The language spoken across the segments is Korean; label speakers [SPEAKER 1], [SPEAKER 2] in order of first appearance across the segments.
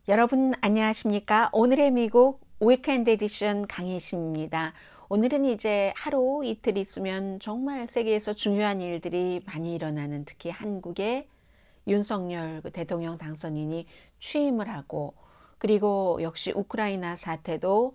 [SPEAKER 1] 여러분 안녕하십니까? 오늘의 미국 위켄드 에디션 강혜신입니다. 오늘은 이제 하루 이틀 있으면 정말 세계에서 중요한 일들이 많이 일어나는, 특히 한국의 윤석열 대통령 당선인이 취임을 하고, 그리고 역시 우크라이나 사태도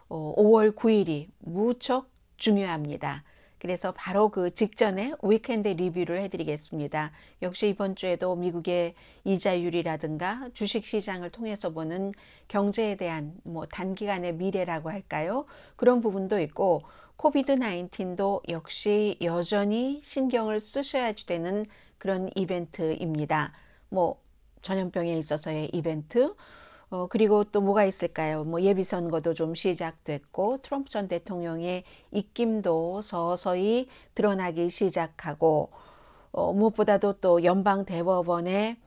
[SPEAKER 1] 5월 9일이 무척 중요합니다. 그래서 바로 그 직전에 위켄드 리뷰를 해드리겠습니다. 역시 이번 주에도 미국의 이자율이라든가 주식시장을 통해서 보는 경제에 대한 단기간의 미래라고 할까요? 그런 부분도 있고, 코비드 19도 역시 여전히 신경을 쓰셔야 되는 그런 이벤트입니다. 전염병에 있어서의 이벤트, 그리고 또 뭐가 있을까요? 예비선거도 좀 시작됐고, 트럼프 전 대통령의 입김도 서서히 드러나기 시작하고, 무엇보다도 또 연방대법원의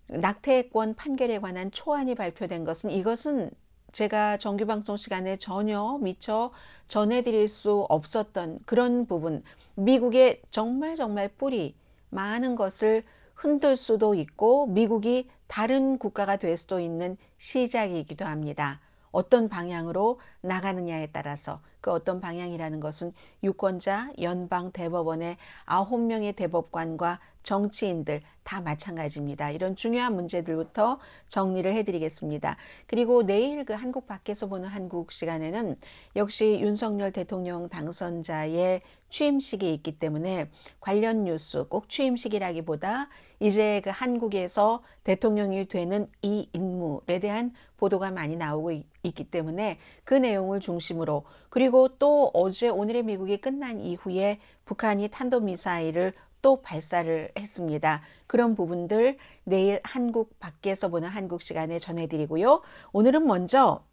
[SPEAKER 1] 낙태권 판결에 관한 초안이 발표된 것은, 이것은 제가 정규방송 시간에 전혀 미처 전해드릴 수 없었던 그런 부분, 미국의 정말 뿌리 많은 것을 흔들 수도 있고 미국이 다른 국가가 될 수도 있는 시작이기도 합니다. 어떤 방향으로 나가느냐에 따라서, 그 어떤 방향이라는 것은 유권자, 연방 대법원의 9명의 대법관과 정치인들 다 마찬가지입니다. 이런 중요한 문제들부터 정리를 해드리겠습니다. 그리고 내일 그 한국 밖에서 보는 한국 시간에는 역시 윤석열 대통령 당선자의 취임식이 있기 때문에 관련 뉴스, 꼭 취임식이라기보다 이제 그 한국에서 대통령이 되는 이 인물에 대한 보도가 많이 나오고 있기 때문에 그 내용을 중심으로, 그리고 또 어제 오늘의 미국이 끝난 이후에 북한이 탄도미사일을 또 발사를 했습니다. 그런 부분들 내일 한국 밖에서 보는 한국 시간에 전해드리고요. 오늘은 먼저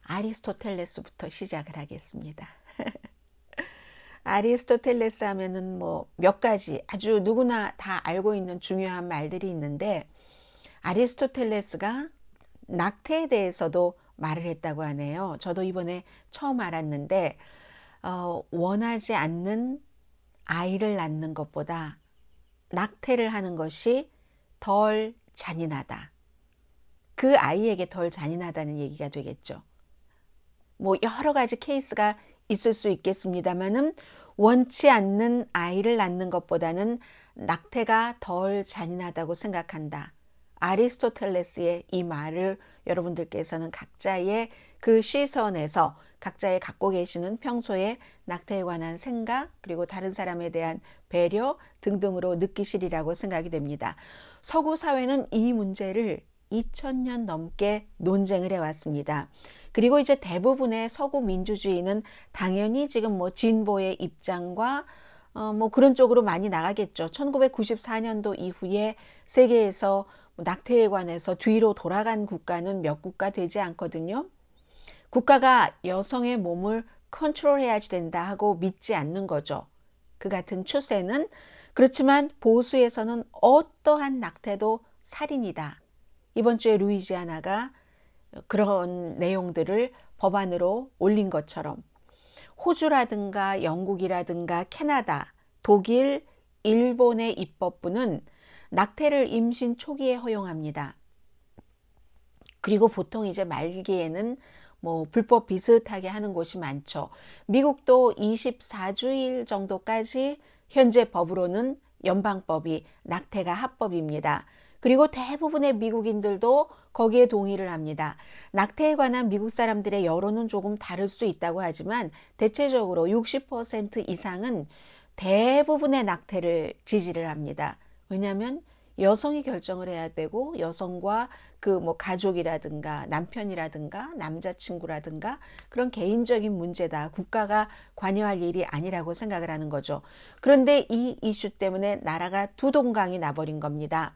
[SPEAKER 1] 아리스토텔레스부터 시작을 하겠습니다. 아리스토텔레스 하면은 몇 가지 아주 누구나 다 알고 있는 중요한 말들이 있는데, 아리스토텔레스가 낙태에 대해서도 말을 했다고 하네요. 저도 이번에 처음 알았는데, 원하지 않는 아이를 낳는 것보다 낙태를 하는 것이 덜 잔인하다. 그 아이에게 덜 잔인하다는 얘기가 되겠죠. 여러 가지 케이스가 있을 수 있겠습니다만은, 원치 않는 아이를 낳는 것보다는 낙태가 덜 잔인하다고 생각한다. 아리스토텔레스의 이 말을 여러분들께서는 각자의 그 시선에서 각자의 갖고 계시는 평소에 낙태에 관한 생각, 그리고 다른 사람에 대한 배려 등등으로 느끼시리라고 생각이 됩니다. 서구 사회는 이 문제를 2000년 넘게 논쟁을 해왔습니다. 그리고 이제 대부분의 서구 민주주의는 당연히 지금 진보의 입장과 그런 쪽으로 많이 나가겠죠. 1994년도 이후에 세계에서 낙태에 관해서 뒤로 돌아간 국가는 몇 국가 되지 않거든요. 국가가 여성의 몸을 컨트롤해야지 된다 하고 믿지 않는 거죠. 그 같은 추세는, 그렇지만 보수에서는 어떠한 낙태도 살인이다. 이번 주에 루이지아나가 그런 내용들을 법안으로 올린 것처럼, 호주라든가 영국이라든가 캐나다, 독일, 일본의 입법부는 낙태를 임신 초기에 허용합니다. 그리고 보통 이제 말기에는 불법 비슷하게 하는 곳이 많죠. 미국도 24주일 정도까지 현재 법으로는 연방법이 낙태가 합법입니다. 그리고 대부분의 미국인들도 거기에 동의를 합니다. 낙태에 관한 미국 사람들의 여론은 조금 다를 수 있다고 하지만 대체적으로 60% 이상은 대부분의 낙태를 지지를 합니다. 왜냐하면 여성이 결정을 해야 되고, 여성과 그 가족이라든가 남편이라든가 남자친구라든가 그런 개인적인 문제다. 국가가 관여할 일이 아니라고 생각을 하는 거죠. 그런데 이 이슈 때문에 나라가 두 동강이 나버린 겁니다.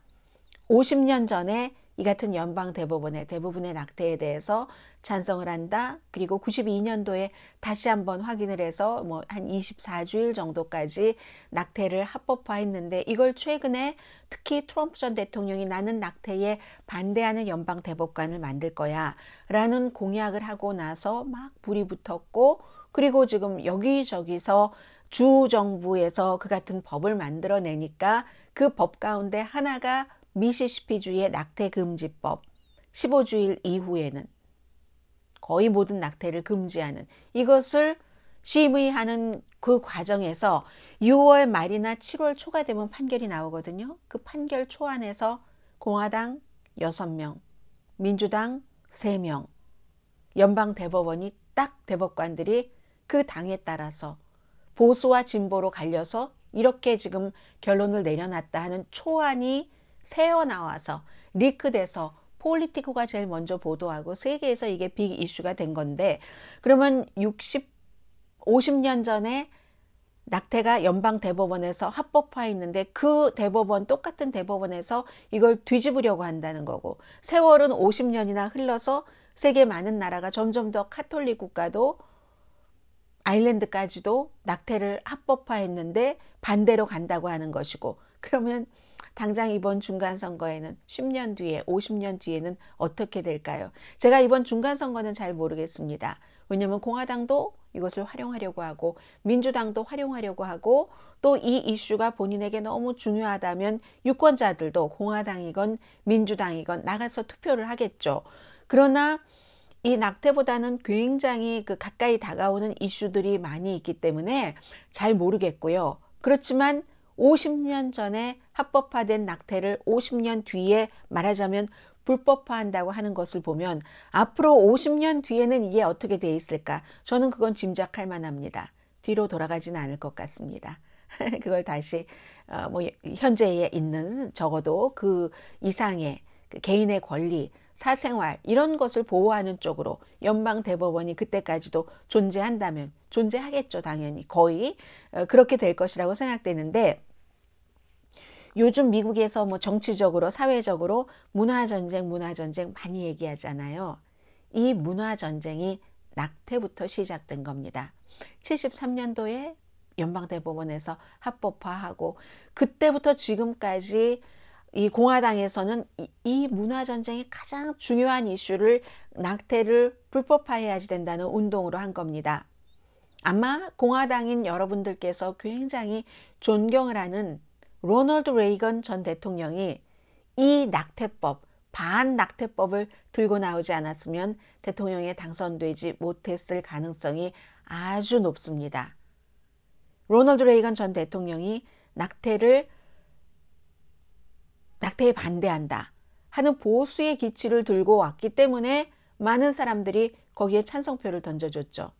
[SPEAKER 1] 50년 전에 이 같은 연방 대법원의 대부분의 낙태에 대해서 찬성을 한다. 그리고 92년도에 다시 한번 확인을 해서 한 24주일 정도까지 낙태를 합법화했는데, 이걸 최근에 특히 트럼프 전 대통령이 나는 낙태에 반대하는 연방 대법관을 만들 거야 라는 공약을 하고 나서 막 불이 붙었고, 그리고 지금 여기저기서 주 정부에서 그 같은 법을 만들어내니까 그 법 가운데 하나가 미시시피주의 낙태 금지법 15주일 이후에는 거의 모든 낙태를 금지하는 이것을 심의하는 그 과정에서 6월 말이나 7월 초가 되면 판결이 나오거든요. 그 판결 초안에서 공화당 6명, 민주당 3명, 연방대법원이 딱 대법관들이 그 당에 따라서 보수와 진보로 갈려서 이렇게 지금 결론을 내려놨다 하는 초안이 새어나와서 리크돼서 폴리티코가 제일 먼저 보도하고 세계에서 이게 빅 이슈가 된 건데, 그러면 50년 전에 낙태가 연방 대법원에서 합법화했는데 그 대법원, 똑같은 대법원에서 이걸 뒤집으려고 한다는 거고, 세월은 50년이나 흘러서 세계 많은 나라가 점점 더 카톨릭 국가도 아일랜드까지도 낙태를 합법화했는데 반대로 간다고 하는 것이고, 그러면 당장 이번 중간선거에는 10년 뒤에 50년 뒤에는 어떻게 될까요? 제가 이번 중간선거는 잘 모르겠습니다. 왜냐하면 공화당도 이것을 활용하려고 하고 민주당도 활용하려고 하고, 또 이 이슈가 본인에게 너무 중요하다면 유권자들도 공화당이건 민주당이건 나가서 투표를 하겠죠. 그러나 이 낙태보다는 굉장히 가까이 다가오는 이슈들이 많이 있기 때문에 잘 모르겠고요. 그렇지만 50년 전에 합법화된 낙태를 50년 뒤에 말하자면 불법화한다고 하는 것을 보면 앞으로 50년 뒤에는 이게 어떻게 돼 있을까? 저는 그건 짐작할 만합니다. 뒤로 돌아가지는 않을 것 같습니다. 그걸 다시 현재에 있는 적어도 그 이상의 개인의 권리, 사생활 이런 것을 보호하는 쪽으로 연방 대법원이 그때까지도 존재한다면, 존재하겠죠. 당연히 거의 그렇게 될 것이라고 생각되는데, 요즘 미국에서 정치적으로 사회적으로 문화전쟁 많이 얘기하잖아요. 이 문화전쟁이 낙태부터 시작된 겁니다. 73년도에 연방대법원에서 합법화하고 그때부터 지금까지 이 공화당에서는 이 문화전쟁의 가장 중요한 이슈를 낙태를 불법화해야지 된다는 운동으로 한 겁니다. 아마 공화당인 여러분들께서 굉장히 존경을 하는 로널드 레이건 전 대통령이 이 낙태법, 반낙태법을 들고 나오지 않았으면 대통령에 당선되지 못했을 가능성이 아주 높습니다. 로널드 레이건 전 대통령이 낙태에 반대한다 하는 보수의 기치를 들고 왔기 때문에 많은 사람들이 거기에 찬성표를 던져줬죠.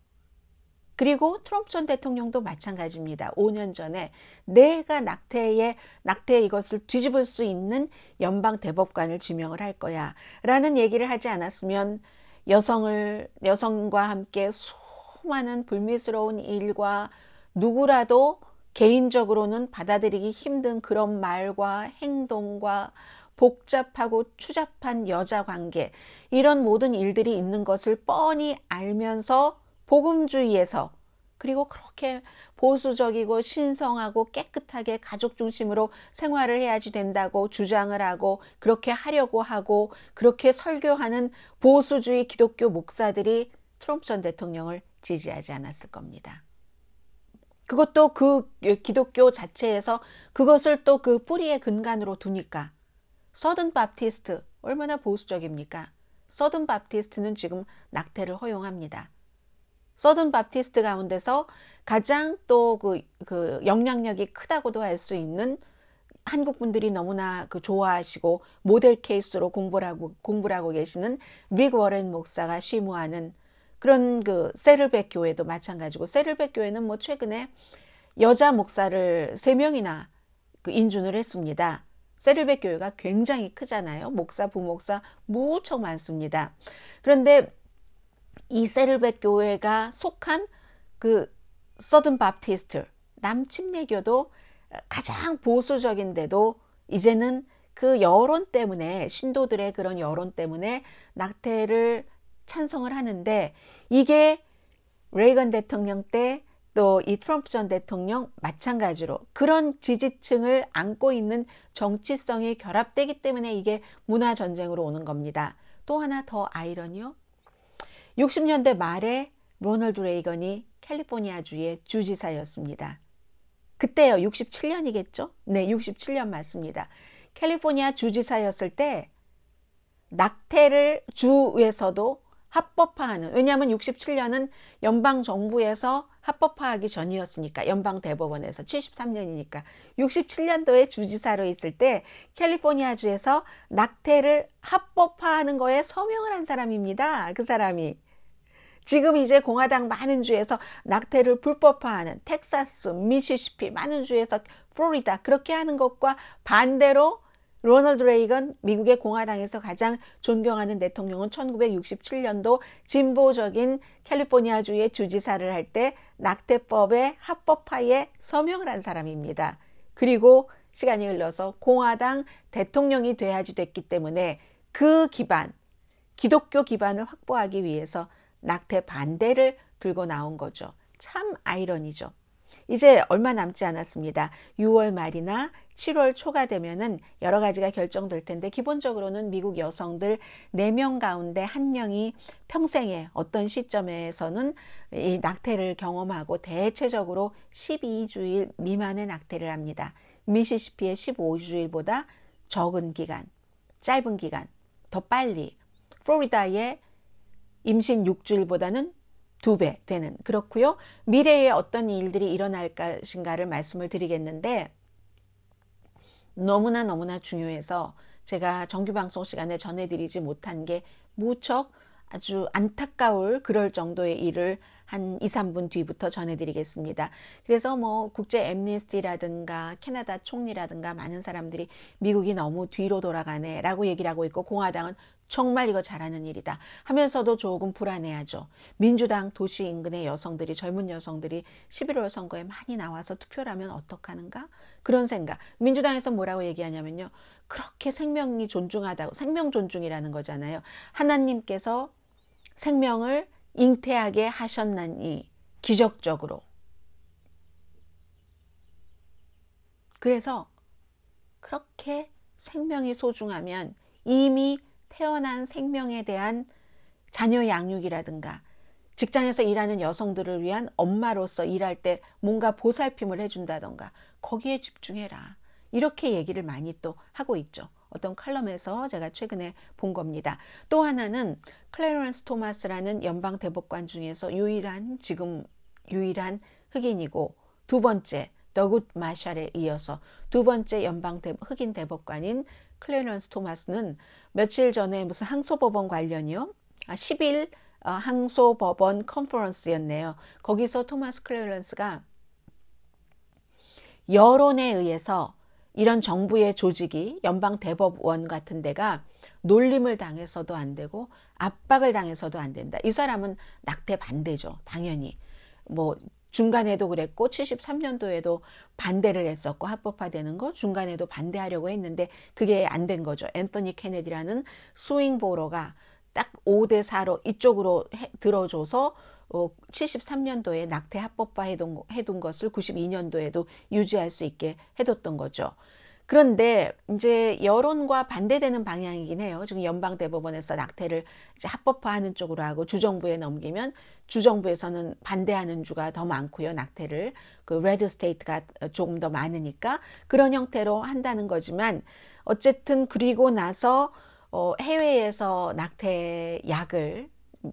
[SPEAKER 1] 그리고 트럼프 전 대통령도 마찬가지입니다. 5년 전에 내가 낙태에 이것을 뒤집을 수 있는 연방 대법관을 지명을 할 거야 라는 얘기를 하지 않았으면 여성과 함께 수많은 불미스러운 일과 누구라도 개인적으로는 받아들이기 힘든 그런 말과 행동과 복잡하고 추잡한 여자 관계, 이런 모든 일들이 있는 것을 뻔히 알면서 복음주의에서, 그리고 그렇게 보수적이고 신성하고 깨끗하게 가족 중심으로 생활을 해야지 된다고 주장을 하고 그렇게 하려고 하고 그렇게 설교하는 보수주의 기독교 목사들이 트럼프 전 대통령을 지지하지 않았을 겁니다. 그것도 그 기독교 자체에서 그것을 또 그 뿌리의 근간으로 두니까. 서든 바프티스트 얼마나 보수적입니까? 서든 바프티스트는 지금 낙태를 허용합니다. 서든 바프티스트 가운데서 가장 또 그 영향력이 크다고도 할 수 있는, 한국 분들이 너무나 좋아하시고 모델 케이스로 공부를 하고 계시는 릭 워렌 목사가 시무하는 그런 세를백 교회도 마찬가지고, 세를백 교회는 최근에 여자 목사를 3명이나 인준을 했습니다. 세를백 교회가 굉장히 크잖아요. 목사, 부목사 무척 많습니다. 그런데 이 세를백 교회가 속한 서든 바프티스트, 남침례교도 가장 보수적인데도 이제는 그 여론 때문에, 신도들의 그런 여론 때문에 낙태를 찬성을 하는데, 이게 레이건 대통령 때 또 이 트럼프 전 대통령 마찬가지로 그런 지지층을 안고 있는 정치성이 결합되기 때문에 이게 문화전쟁으로 오는 겁니다. 또 하나 더 아이러니요. 60년대 말에 로널드 레이건이 캘리포니아주의 주지사였습니다. 그때요. 67년이겠죠? 네, 67년 맞습니다. 캘리포니아 주지사였을 때 낙태를 주에서도 합법화하는, 왜냐하면 67년은 연방정부에서 합법화하기 전이었으니까, 연방대법원에서 73년이니까 67년도에 주지사로 있을 때 캘리포니아주에서 낙태를 합법화하는 거에 서명을 한 사람입니다. 그 사람이. 지금 이제 공화당 많은 주에서 낙태를 불법화하는 텍사스, 미시시피, 많은 주에서 플로리다 그렇게 하는 것과 반대로 로널드 레이건, 미국의 공화당에서 가장 존경하는 대통령은 1967년도 진보적인 캘리포니아주의 주지사를 할 때 낙태법의 합법화에 서명을 한 사람입니다. 그리고 시간이 흘러서 공화당 대통령이 돼야지 됐기 때문에 그 기반, 기독교 기반을 확보하기 위해서 낙태 반대를 들고 나온 거죠. 참 아이러니죠. 이제 얼마 남지 않았습니다. 6월 말이나 7월 초가 되면은 여러 가지가 결정될 텐데, 기본적으로는 미국 여성들 4명 가운데 1명이 평생에 어떤 시점에서는 이 낙태를 경험하고 대체적으로 12주일 미만의 낙태를 합니다. 미시시피의 15주일보다 적은 기간, 짧은 기간, 더 빨리, 플로리다의 임신 6주일보다는 2배 되는, 그렇고요. 미래에 어떤 일들이 일어날 것인가를 말씀을 드리겠는데, 너무나 중요해서 제가 정규방송 시간에 전해드리지 못한 게 무척 아주 안타까울 그럴 정도의 일을 한 2, 3분 뒤부터 전해드리겠습니다. 그래서 뭐 국제 엠니스티라든가 캐나다 총리라든가 많은 사람들이 미국이 너무 뒤로 돌아가네 라고 얘기를 하고 있고, 공화당은 정말 이거 잘하는 일이다 하면서도 조금 불안해하죠. 민주당 도시 인근의 여성들이, 젊은 여성들이 11월 선거에 많이 나와서 투표를 하면 어떡하는가? 그런 생각. 민주당에서 뭐라고 얘기하냐면요, 그렇게 생명이 존중하다고, 생명 존중이라는 거잖아요. 하나님께서 생명을 잉태하게 하셨나니 기적적으로. 그래서 그렇게 생명이 소중하면 이미 태어난 생명에 대한 자녀 양육이라든가 직장에서 일하는 여성들을 위한 엄마로서 일할 때 뭔가 보살핌을 해준다던가 거기에 집중해라, 이렇게 얘기를 많이 또 하고 있죠. 어떤 칼럼에서 제가 최근에 본 겁니다. 또 하나는 클래런스 토마스라는 연방 대법관 중에서 지금 유일한 흑인이고, 두 번째 더굿 마샬에 이어서 두 번째 연방 흑인 대법관인 클래런스 토마스는 며칠 전에 무슨 항소법원 관련이요, 10일 항소법원 컨퍼런스였네요. 거기서 토마스 클래런스가 여론에 의해서 이런 정부의 조직이, 연방 대법원 같은 데가 놀림을 당해서도 안 되고 압박을 당해서도 안 된다. 이 사람은 낙태 반대죠. 당연히. 뭐 중간에도 그랬고 73년도에도 반대를 했었고, 합법화되는 거 중간에도 반대하려고 했는데 그게 안 된 거죠. 앤서니 케네디라는 스윙 보러가 딱 5대4로 이쪽으로 들어줘서 73년도에 낙태 합법화 해둔 것을 92년도에도 유지할 수 있게 해뒀던 거죠. 그런데 이제 여론과 반대되는 방향이긴 해요. 지금 연방대법원에서 낙태를 이제 합법화하는 쪽으로 하고 주정부에 넘기면 주정부에서는 반대하는 주가 더 많고요. 낙태를 그 레드 스테이트가 조금 더 많으니까 그런 형태로 한다는 거지만, 어쨌든 그리고 나서 해외에서 낙태 약을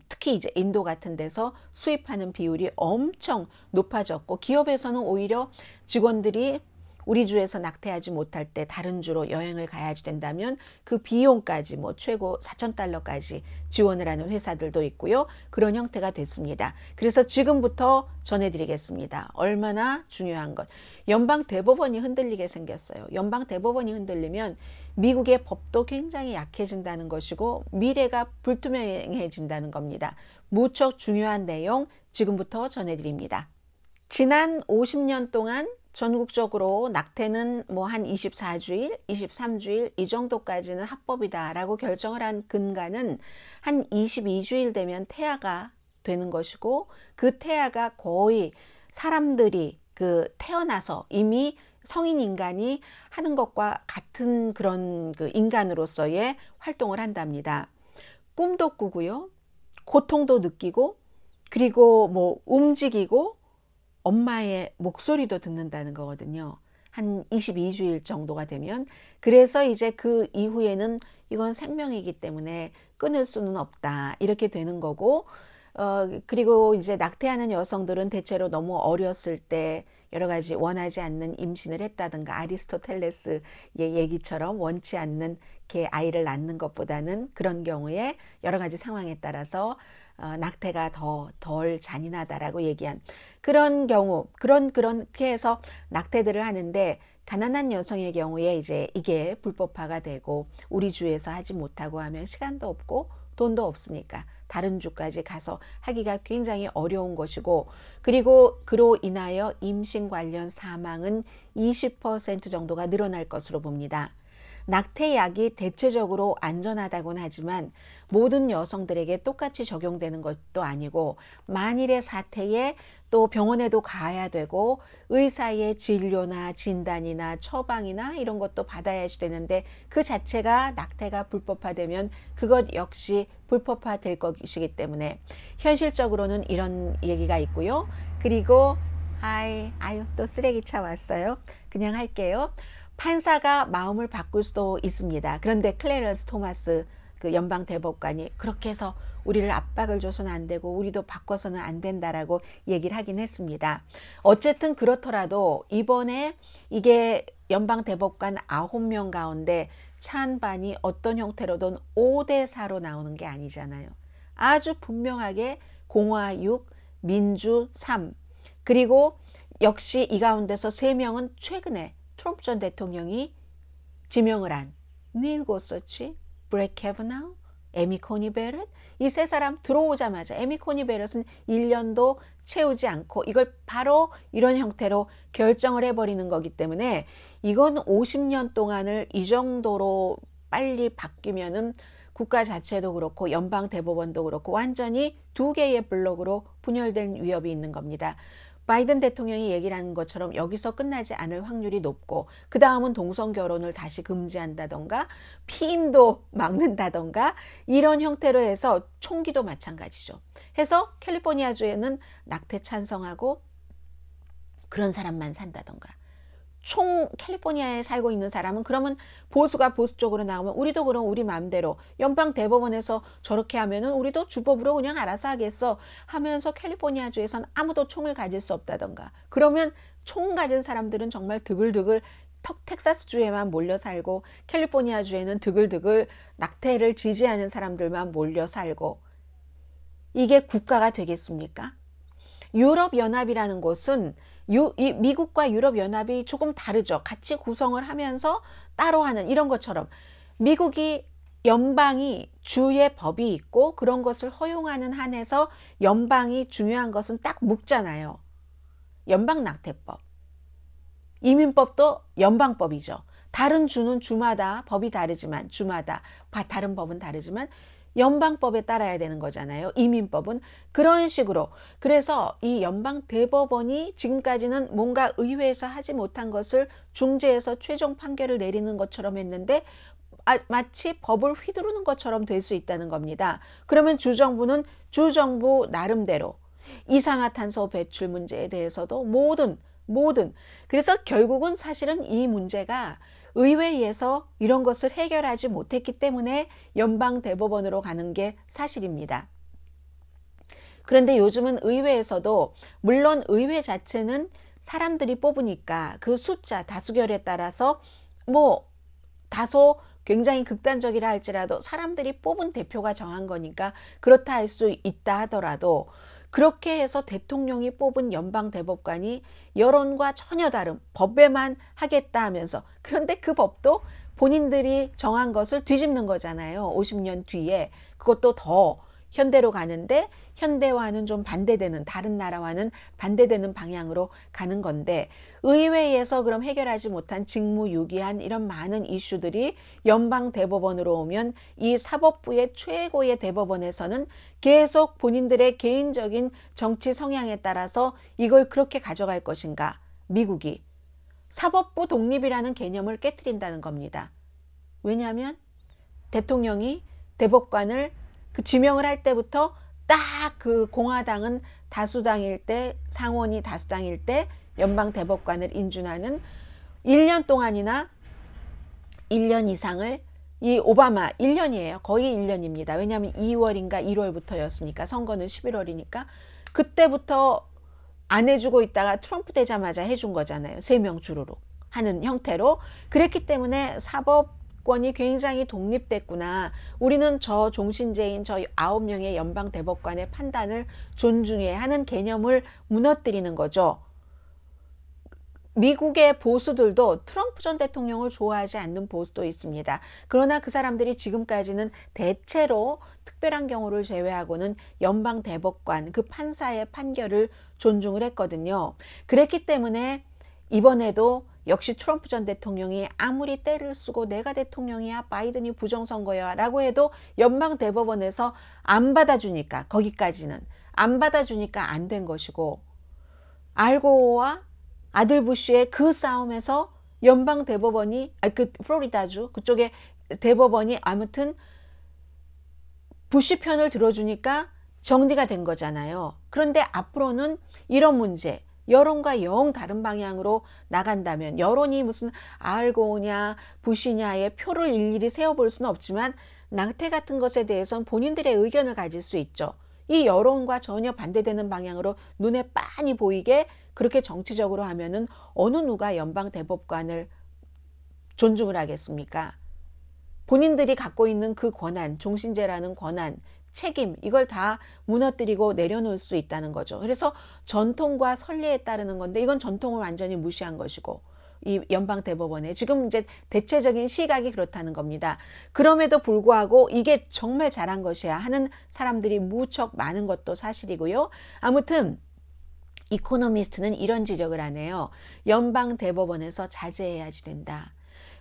[SPEAKER 1] 특히 이제 인도 같은 데서 수입하는 비율이 엄청 높아졌고, 기업에서는 오히려 직원들이 우리 주에서 낙태하지 못할 때 다른 주로 여행을 가야지 된다면 그 비용까지 뭐 최고 $4,000까지 지원을 하는 회사들도 있고요. 그런 형태가 됐습니다. 그래서 지금부터 전해드리겠습니다. 얼마나 중요한 것. 연방 대법원이 흔들리게 생겼어요. 연방 대법원이 흔들리면 미국의 법도 굉장히 약해진다는 것이고 미래가 불투명해진다는 겁니다. 무척 중요한 내용 지금부터 전해드립니다. 지난 50년 동안 전국적으로 낙태는 뭐 한 24주일, 23주일 이 정도까지는 합법이다 라고 결정을 한 근간은 한 22주일 되면 태아가 되는 것이고, 그 태아가 거의 사람들이 그 태어나서 이미 성인 인간이 하는 것과 같은 그런 그 인간으로서의 활동을 한답니다. 꿈도 꾸고요, 고통도 느끼고, 그리고 뭐 움직이고 엄마의 목소리도 듣는다는 거거든요. 한 22주일 정도가 되면. 그래서 이제 그 이후에는 이건 생명이기 때문에 끊을 수는 없다, 이렇게 되는 거고, 그리고 이제 낙태하는 여성들은 대체로 너무 어렸을 때 여러 가지 원하지 않는 임신을 했다든가, 아리스토텔레스의 얘기처럼 원치 않는 게 아이를 낳는 것보다는 그런 경우에 여러 가지 상황에 따라서 낙태가 덜 잔인하다라고 얘기한 그런 경우, 그렇게 해서 낙태들을 하는데, 가난한 여성의 경우에 이제 이게 불법화가 되고 우리 주에서 하지 못하고 하면 시간도 없고 돈도 없으니까 다른 주까지 가서 하기가 굉장히 어려운 것이고, 그리고 그로 인하여 임신 관련 사망은 20% 정도가 늘어날 것으로 봅니다. 낙태약이 대체적으로 안전하다고는 하지만 모든 여성들에게 똑같이 적용되는 것도 아니고, 만일의 사태에 또 병원에도 가야 되고 의사의 진료나 진단이나 처방이나 이런 것도 받아야 되는데, 그 자체가 낙태가 불법화되면 그것 역시 불법화될 것이기 때문에 현실적으로는 이런 얘기가 있고요. 그리고 아유 또 쓰레기차 왔어요. 그냥 할게요. 판사가 마음을 바꿀 수도 있습니다. 그런데 클래런스 토마스 그 연방 대법관이 그렇게 해서 우리를 압박을 줘서는 안 되고 우리도 바꿔서는 안 된다라고 얘기를 하긴 했습니다. 어쨌든 그렇더라도 이번에 이게 연방 대법관 9명 가운데 찬반이 어떤 형태로든 5대4로 나오는 게 아니잖아요. 아주 분명하게 공화 6, 민주 3, 그리고 역시 이 가운데서 3명은 최근에 트럼프 전 대통령이 지명을 한 닐 고서치, 브렛 캐버나우, 에미 코니 베렛, 이 세 사람 들어오자마자 에미 코니 베렛은 1년도 채우지 않고 이걸 바로 이런 형태로 결정을 해버리는 거기 때문에, 이건 50년 동안을 이 정도로 빨리 바뀌면은 국가 자체도 그렇고 연방 대법원도 그렇고 완전히 두 개의 블록으로 분열된 위협이 있는 겁니다. 바이든 대통령이 얘기를 하는 것처럼 여기서 끝나지 않을 확률이 높고, 그 다음은 동성 결혼을 다시 금지한다던가 피임도 막는다던가 이런 형태로 해서, 총기도 마찬가지죠. 해서 캘리포니아주에는 낙태 찬성하고 그런 사람만 산다던가, 캘리포니아에 살고 있는 사람은 그러면 보수가 보수 쪽으로 나오면 우리도 그럼 우리 마음대로 연방 대법원에서 저렇게 하면은 우리도 주법으로 그냥 알아서 하겠어 하면서 캘리포니아주에선 아무도 총을 가질 수 없다던가, 그러면 총 가진 사람들은 정말 드글드글 텍사스주에만 몰려 살고 캘리포니아주에는 드글드글 낙태를 지지하는 사람들만 몰려 살고, 이게 국가가 되겠습니까? 유럽연합이라는 곳은 미국과 유럽연합이 조금 다르죠. 같이 구성을 하면서 따로 하는 이런 것처럼, 미국이 연방이 주의 법이 있고 그런 것을 허용하는 한에서 연방이 중요한 것은 딱 묶잖아요. 연방 낙태법, 이민법도 연방법이죠. 다른 주는 주마다 법이 다르지만, 주마다 다른 법은 다르지만 연방법에 따라야 되는 거잖아요. 이민법은 그런 식으로. 그래서 이 연방 대법원이 지금까지는 뭔가 의회에서 하지 못한 것을 중재에서 최종 판결을 내리는 것처럼 했는데, 마치 법을 휘두르는 것처럼 될 수 있다는 겁니다. 그러면 주정부는 주정부 나름대로 이산화탄소 배출 문제에 대해서도 모든 그래서 결국은 사실은 이 문제가 의회에서 이런 것을 해결하지 못했기 때문에 연방 대법원으로 가는 게 사실입니다. 그런데 요즘은 의회에서도, 물론 의회 자체는 사람들이 뽑으니까 그 숫자 다수결에 따라서 뭐 다소 굉장히 극단적이라 할지라도 사람들이 뽑은 대표가 정한 거니까 그렇다 할 수 있다 하더라도, 그렇게 해서 대통령이 뽑은 연방 대법관이 여론과 전혀 다른 법에만 하겠다 하면서, 그런데 그 법도 본인들이 정한 것을 뒤집는 거잖아요. 50년 뒤에. 그것도 더 현대로 가는데, 현대와는 좀 반대되는, 다른 나라와는 반대되는 방향으로 가는 건데, 의회에서 그럼 해결하지 못한 직무유기한 이런 많은 이슈들이 연방 대법원으로 오면 이 사법부의 최고의 대법원에서는 계속 본인들의 개인적인 정치 성향에 따라서 이걸 그렇게 가져갈 것인가, 미국이 사법부 독립이라는 개념을 깨트린다는 겁니다. 왜냐하면 대통령이 대법관을 그 지명을 할 때부터 딱 그 공화당은 다수당일 때, 상원이 다수당일 때 연방 대법관을 인준하는 1년 동안이나 1년 이상을 이 오바마 1년이에요. 거의 1년입니다. 왜냐하면 2월인가 1월부터였으니까 선거는 11월이니까 그때부터 안 해주고 있다가 트럼프 되자마자 해준 거잖아요. 3명 주르륵 하는 형태로. 그랬기 때문에 사법권이 굉장히 독립됐구나. 우리는 저 종신제인 저 9명의 연방 대법관의 판단을 존중해야 하는 개념을 무너뜨리는 거죠. 미국의 보수들도 트럼프 전 대통령을 좋아하지 않는 보수도 있습니다. 그러나 그 사람들이 지금까지는 대체로 특별한 경우를 제외하고는 연방 대법관 그 판사의 판결을 존중을 했거든요. 그랬기 때문에 이번에도 역시 트럼프 전 대통령이 아무리 때를 쓰고 내가 대통령이야 바이든이 부정선거야 라고 해도 연방 대법원에서 안 받아주니까 거기까지는 안 받아주니까 안 된 것이고, 알고와 아들 부시의 그 싸움에서 연방 대법원이 그 플로리다주 그쪽에 대법원이 아무튼 부시 편을 들어주니까 정리가 된 거잖아요. 그런데 앞으로는 이런 문제 여론과 영 다른 방향으로 나간다면, 여론이 무슨 알고냐 부시냐의 표를 일일이 세워볼 수는 없지만 낙태 같은 것에 대해서는 본인들의 의견을 가질 수 있죠. 이 여론과 전혀 반대되는 방향으로 눈에 빤히 보이게 그렇게 정치적으로 하면은 어느 누가 연방 대법관을 존중을 하겠습니까? 본인들이 갖고 있는 그 권한, 종신제라는 권한, 책임, 이걸 다 무너뜨리고 내려놓을 수 있다는 거죠. 그래서 전통과 선례에 따르는 건데 이건 전통을 완전히 무시한 것이고, 이 연방 대법원에 지금 이제 대체적인 시각이 그렇다는 겁니다. 그럼에도 불구하고 이게 정말 잘한 것이야 하는 사람들이 무척 많은 것도 사실이고요. 아무튼 이코노미스트는 이런 지적을 하네요. 연방 대법원에서 자제해야지 된다.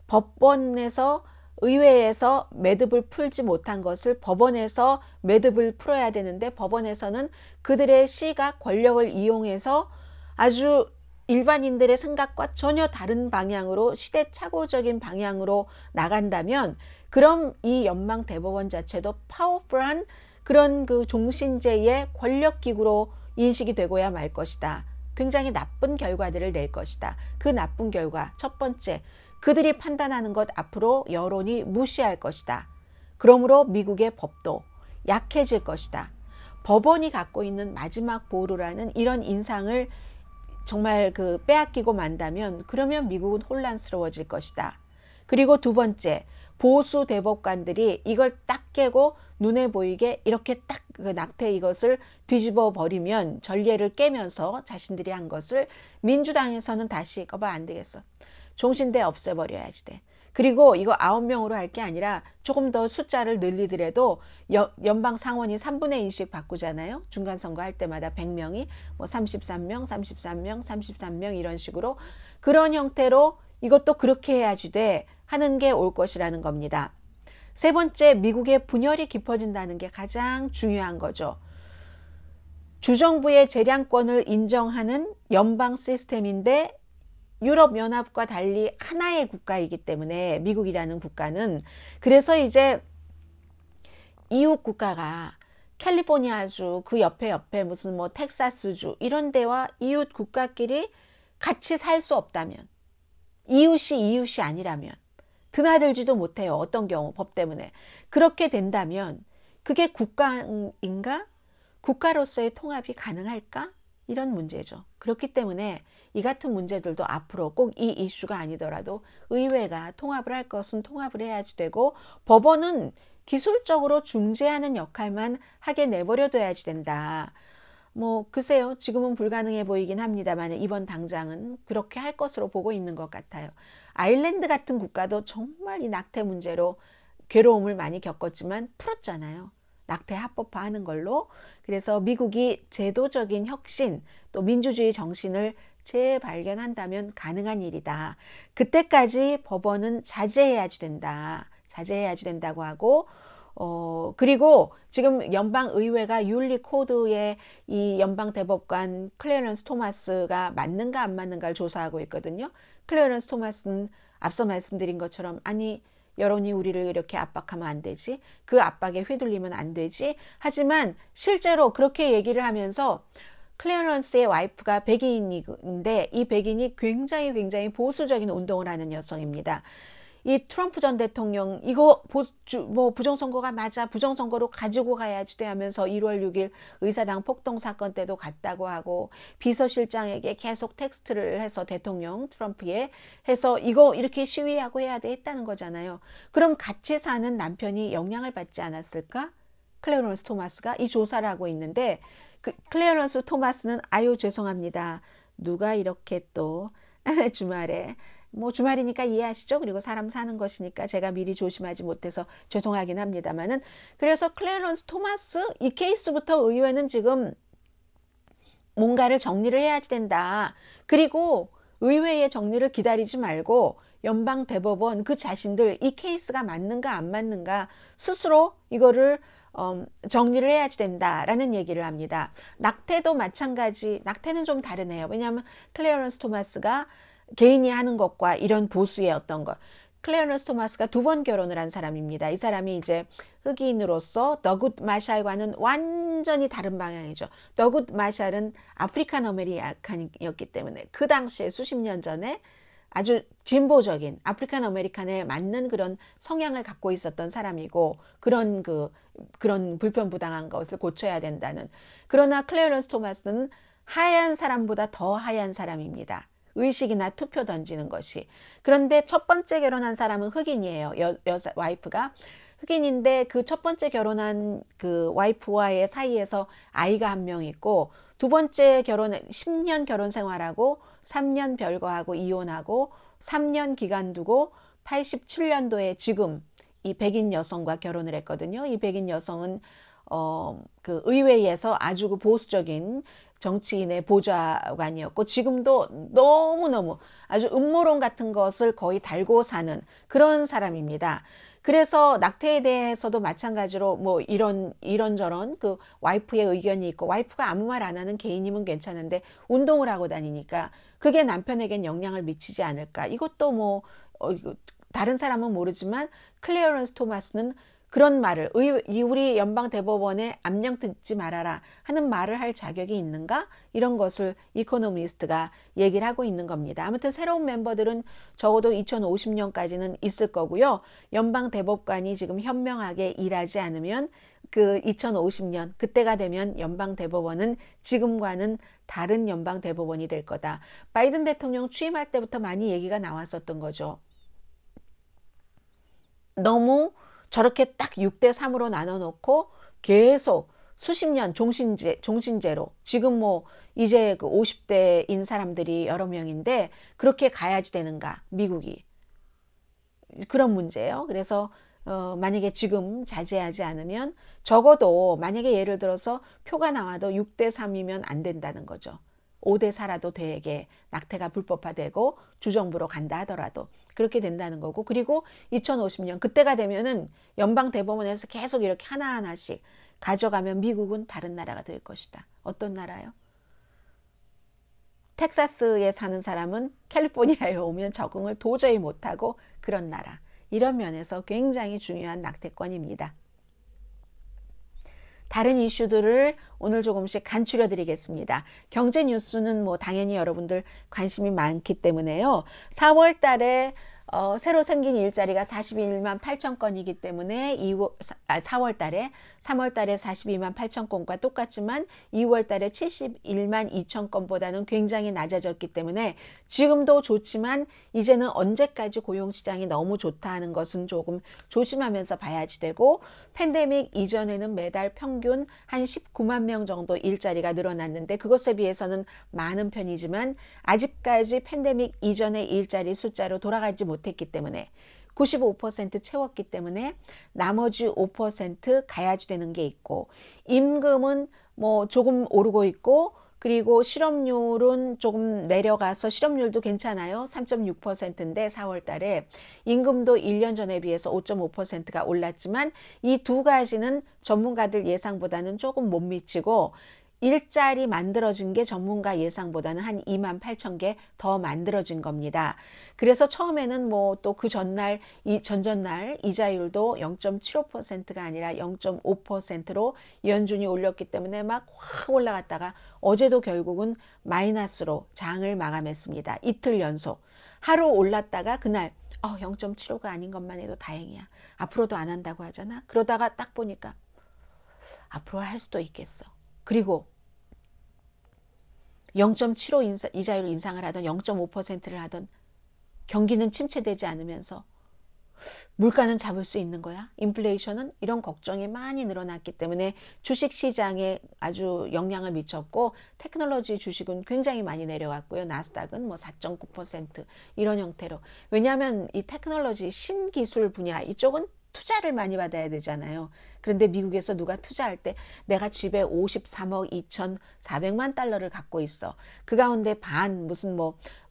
[SPEAKER 1] 법원에서 의회에서 매듭을 풀지 못한 것을 법원에서 매듭을 풀어야 되는데, 법원에서는 그들의 시각, 권력을 이용해서 아주 일반인들의 생각과 전혀 다른 방향으로, 시대착오적인 방향으로 나간다면, 그럼 이 연방 대법원 자체도 파워풀한 그런 그 종신제의 권력기구로 인식이 되고야 말 것이다. 굉장히 나쁜 결과들을 낼 것이다. 그 나쁜 결과, 첫 번째, 그들이 판단하는 것 앞으로 여론이 무시할 것이다. 그러므로 미국의 법도 약해질 것이다. 법원이 갖고 있는 마지막 보루라는 이런 인상을 정말 그 빼앗기고 만다면, 그러면 미국은 혼란스러워질 것이다. 그리고 두 번째, 보수 대법관들이 이걸 딱 깨고 눈에 보이게 이렇게 딱 그 낙태 이것을 뒤집어 버리면, 전례를 깨면서 자신들이 한 것을, 민주당에서는 다시 거봐 안 되겠어. 종신대 없애버려야지 돼. 그리고 이거 9명으로 할 게 아니라 조금 더 숫자를 늘리더라도 연방 상원이 3분의 1씩 바꾸잖아요. 중간선거 할 때마다 100명이 뭐 33명, 33명, 33명 이런 식으로, 그런 형태로 이것도 그렇게 해야지 돼 하는 게 올 것이라는 겁니다. 세 번째, 미국의 분열이 깊어진다는 게 가장 중요한 거죠. 주정부의 재량권을 인정하는 연방 시스템인데 유럽연합과 달리 하나의 국가이기 때문에, 미국이라는 국가는, 그래서 이제 이웃 국가가 캘리포니아주 그 옆에 무슨 뭐 텍사스주 이런 데와 이웃 국가끼리 같이 살 수 없다면, 이웃이 아니라면 드나들지도 못해요. 어떤 경우 법 때문에. 그렇게 된다면 그게 국가인가? 국가로서의 통합이 가능할까? 이런 문제죠. 그렇기 때문에 이 같은 문제들도 앞으로 꼭 이 이슈가 아니더라도 의회가 통합을 할 것은 통합을 해야지 되고, 법원은 기술적으로 중재하는 역할만 하게 내버려둬야지 된다. 뭐 글쎄요, 지금은 불가능해 보이긴 합니다만 이번 당장은 그렇게 할 것으로 보고 있는 것 같아요. 아일랜드 같은 국가도 정말 이 낙태 문제로 괴로움을 많이 겪었지만 풀었잖아요. 낙태 합법화하는 걸로. 그래서 미국이 제도적인 혁신, 또 민주주의 정신을 재발견한다면 가능한 일이다. 그때까지 법원은 자제해야지 된다. 자제해야지 된다고 하고, 그리고 지금 연방의회가 윤리 코드에 이 연방대법관 클래런스 토마스가 맞는가 안 맞는가를 조사하고 있거든요. 클래런스 토마스는 앞서 말씀드린 것처럼, 아니 여론이 우리를 이렇게 압박하면 안 되지, 그 압박에 휘둘리면 안 되지, 하지만 실제로 그렇게 얘기를 하면서 클래런스의 와이프가 백인인데 이 백인이 굉장히 보수적인 운동을 하는 여성입니다. 이 트럼프 전 대통령 이거 뭐 부정선거가 맞아, 부정선거로 가지고 가야지 돼 하면서 1월 6일 의사당 폭동 사건 때도 갔다고 하고, 비서실장에게 계속 텍스트를 해서 대통령 트럼프에 해서 이거 이렇게 시위하고 해야 돼 했다는 거잖아요. 그럼 같이 사는 남편이 영향을 받지 않았을까? 클래런스 토마스가 이 조사를 하고 있는데, 클래런스 토마스는 아유 죄송합니다, 누가 이렇게 또 주말에 뭐 주말이니까 이해하시죠? 그리고 사람 사는 것이니까 제가 미리 조심하지 못해서 죄송하긴 합니다만은, 그래서 클래런스 토마스 이 케이스부터 의회는 지금 뭔가를 정리를 해야지 된다. 그리고 의회의 정리를 기다리지 말고 연방 대법원 그 자신들 이 케이스가 맞는가 안 맞는가 스스로 이거를 정리를 해야지 된다라는 얘기를 합니다. 낙태도 마찬가지. 낙태는 좀 다르네요. 왜냐하면 클래런스 토마스가 개인이 하는 것과 이런 보수의 어떤 것. 클래런스 토마스가 2번 결혼을 한 사람입니다. 이 사람이 이제 흑인으로서 더굿 마샬과는 완전히 다른 방향이죠. 더굿 마샬은 아프리칸 아메리칸이었기 때문에 그 당시에 수십 년 전에 아주 진보적인 아프리칸 아메리칸에 맞는 그런 성향을 갖고 있었던 사람이고, 그런 불편부당한 것을 고쳐야 된다는. 그러나 클래런스 토마스는 하얀 사람보다 더 하얀 사람입니다. 의식이나 투표 던지는 것이. 그런데 첫 번째 결혼한 사람은 흑인이에요. 여자 와이프가 흑인인데 그 첫 번째 결혼한 그 와이프와의 사이에서 아이가 한 명 있고, 두 번째 10년 결혼 생활하고 3년 별거하고 이혼하고 3년 기간 두고 87년도에 지금 이 백인 여성과 결혼을 했거든요. 이 백인 여성은 그 의회에서 아주 그 보수적인 정치인의 보좌관이었고, 지금도 너무너무 아주 음모론 같은 것을 거의 달고 사는 그런 사람입니다. 그래서 낙태에 대해서도 마찬가지로 뭐 이런저런 그 와이프의 의견이 있고, 와이프가 아무 말 안 하는 개인이면 괜찮은데 운동을 하고 다니니까 그게 남편에겐 영향을 미치지 않을까. 이것도 뭐 다른 사람은 모르지만 클래런스 토마스는 그런 말을 우리 연방 대법원에 압력 듣지 말아라 하는 말을 할 자격이 있는가? 이런 것을 이코노미스트가 얘기를 하고 있는 겁니다. 아무튼 새로운 멤버들은 적어도 2050년까지는 있을 거고요. 연방 대법관이 지금 현명하게 일하지 않으면 그 2050년 그때가 되면 연방 대법원은 지금과는 다른 연방 대법원이 될 거다. 바이든 대통령 취임할 때부터 많이 얘기가 나왔었던 거죠. 너무 저렇게 딱 6대3으로 나눠 놓고 계속 수십 년 종신제로, 지금 뭐 이제 그 50대인 사람들이 여러 명인데 그렇게 가야지 되는가, 미국이. 그런 문제예요. 그래서 만약에 지금 자제하지 않으면, 적어도 만약에 예를 들어서 표가 나와도 6대3이면 안 된다는 거죠. 5대4라도 되게 낙태가 불법화되고 주정부로 간다 하더라도 그렇게 된다는 거고, 그리고 2050년 그때가 되면은 연방 대법원에서 계속 이렇게 하나하나씩 가져가면 미국은 다른 나라가 될 것이다. 어떤 나라요? 텍사스에 사는 사람은 캘리포니아에 오면 적응을 도저히 못하고 그런 나라. 이런 면에서 굉장히 중요한 낙태권입니다. 다른 이슈들을 오늘 조금씩 간추려 드리겠습니다. 경제 뉴스는 뭐 당연히 여러분들 관심이 많기 때문에요. 4월 달에 새로 생긴 일자리가 41만 8천 건이기 때문에 4월 달에 3월 달에 42만 8천 건과 똑같지만 2월 달에 71만 2천 건보다는 굉장히 낮아졌기 때문에 지금도 좋지만 이제는 언제까지 고용시장이 너무 좋다 하는 것은 조금 조심하면서 봐야지 되고, 팬데믹 이전에는 매달 평균 한 19만 명 정도 일자리가 늘어났는데 그것에 비해서는 많은 편이지만 아직까지 팬데믹 이전의 일자리 숫자로 돌아가지 못했기 때문에 95% 채웠기 때문에 나머지 5% 가야지 되는 게 있고, 임금은 뭐 조금 오르고 있고, 그리고 실업률은 조금 내려가서 실업률도 괜찮아요. 3.6%인데 4월 달에 임금도 1년 전에 비해서 5.5%가 올랐지만 이 두 가지는 전문가들 예상보다는 조금 못 미치고, 일자리 만들어진 게 전문가 예상보다는 한 28,000개 더 만들어진 겁니다. 그래서 처음에는 뭐 또 그 전날, 전전날 이자율도 0.75%가 아니라 0.5%로 연준이 올렸기 때문에 막 확 올라갔다가 어제도 결국은 마이너스로 장을 마감했습니다. 이틀 연속. 하루 올랐다가 그날 0.75가 아닌 것만 해도 다행이야. 앞으로도 안 한다고 하잖아. 그러다가 딱 보니까 앞으로 할 수도 있겠어. 그리고 0.75 이자율 인상을 하던 0.5%를 하던 경기는 침체되지 않으면서 물가는 잡을 수 있는 거야? 인플레이션은? 이런 걱정이 많이 늘어났기 때문에 주식시장에 아주 영향을 미쳤고 테크놀로지 주식은 굉장히 많이 내려왔고요. 나스닥은 뭐 4.9% 이런 형태로. 왜냐하면 이 테크놀로지 신기술 분야 이쪽은 투자를 많이 받아야 되잖아요. 그런데 미국에서 누가 투자할 때 내가 집에 53억 2,400만 달러를 갖고 있어. 그 가운데 반 무슨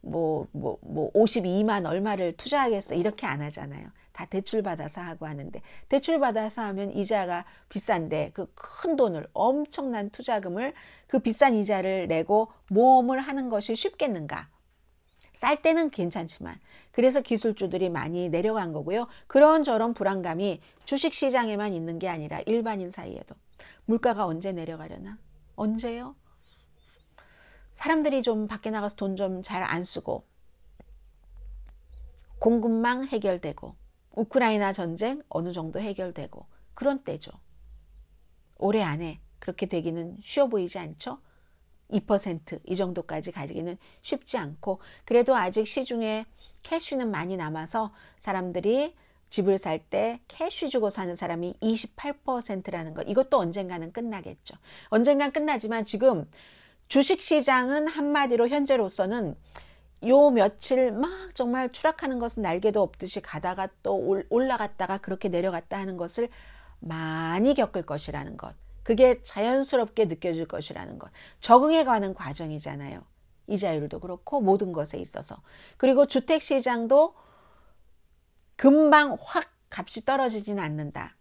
[SPEAKER 1] 52만 얼마를 투자하겠어. 이렇게 안 하잖아요. 다 대출 받아서 하고 하는데 대출 받아서 하면 이자가 비싼데 그 큰 돈을 엄청난 투자금을 그 비싼 이자를 내고 모험을 하는 것이 쉽겠는가? 쌀 때는 괜찮지만 그래서 기술주들이 많이 내려간 거고요. 그런저런 불안감이 주식시장에만 있는 게 아니라 일반인 사이에도. 물가가 언제 내려가려나? 언제요? 사람들이 좀 밖에 나가서 돈 좀 잘 안 쓰고 공급망 해결되고 우크라이나 전쟁 어느 정도 해결되고 그런 때죠. 올해 안에 그렇게 되기는 쉬워 보이지 않죠? 2% 이 정도까지 가지기는 쉽지 않고 그래도 아직 시중에 캐쉬는 많이 남아서 사람들이 집을 살 때 캐쉬 주고 사는 사람이 28%라는 것 이것도 언젠가는 끝나겠죠. 언젠간 끝나지만 지금 주식시장은 한마디로 현재로서는 요 며칠 막 정말 추락하는 것은 날개도 없듯이 가다가 또 올라갔다가 그렇게 내려갔다 하는 것을 많이 겪을 것이라는 것. 그게 자연스럽게 느껴질 것이라는 것. 적응해가는 과정이잖아요. 이자율도 그렇고 모든 것에 있어서. 그리고 주택시장도 금방 확 값이 떨어지지는 않는다.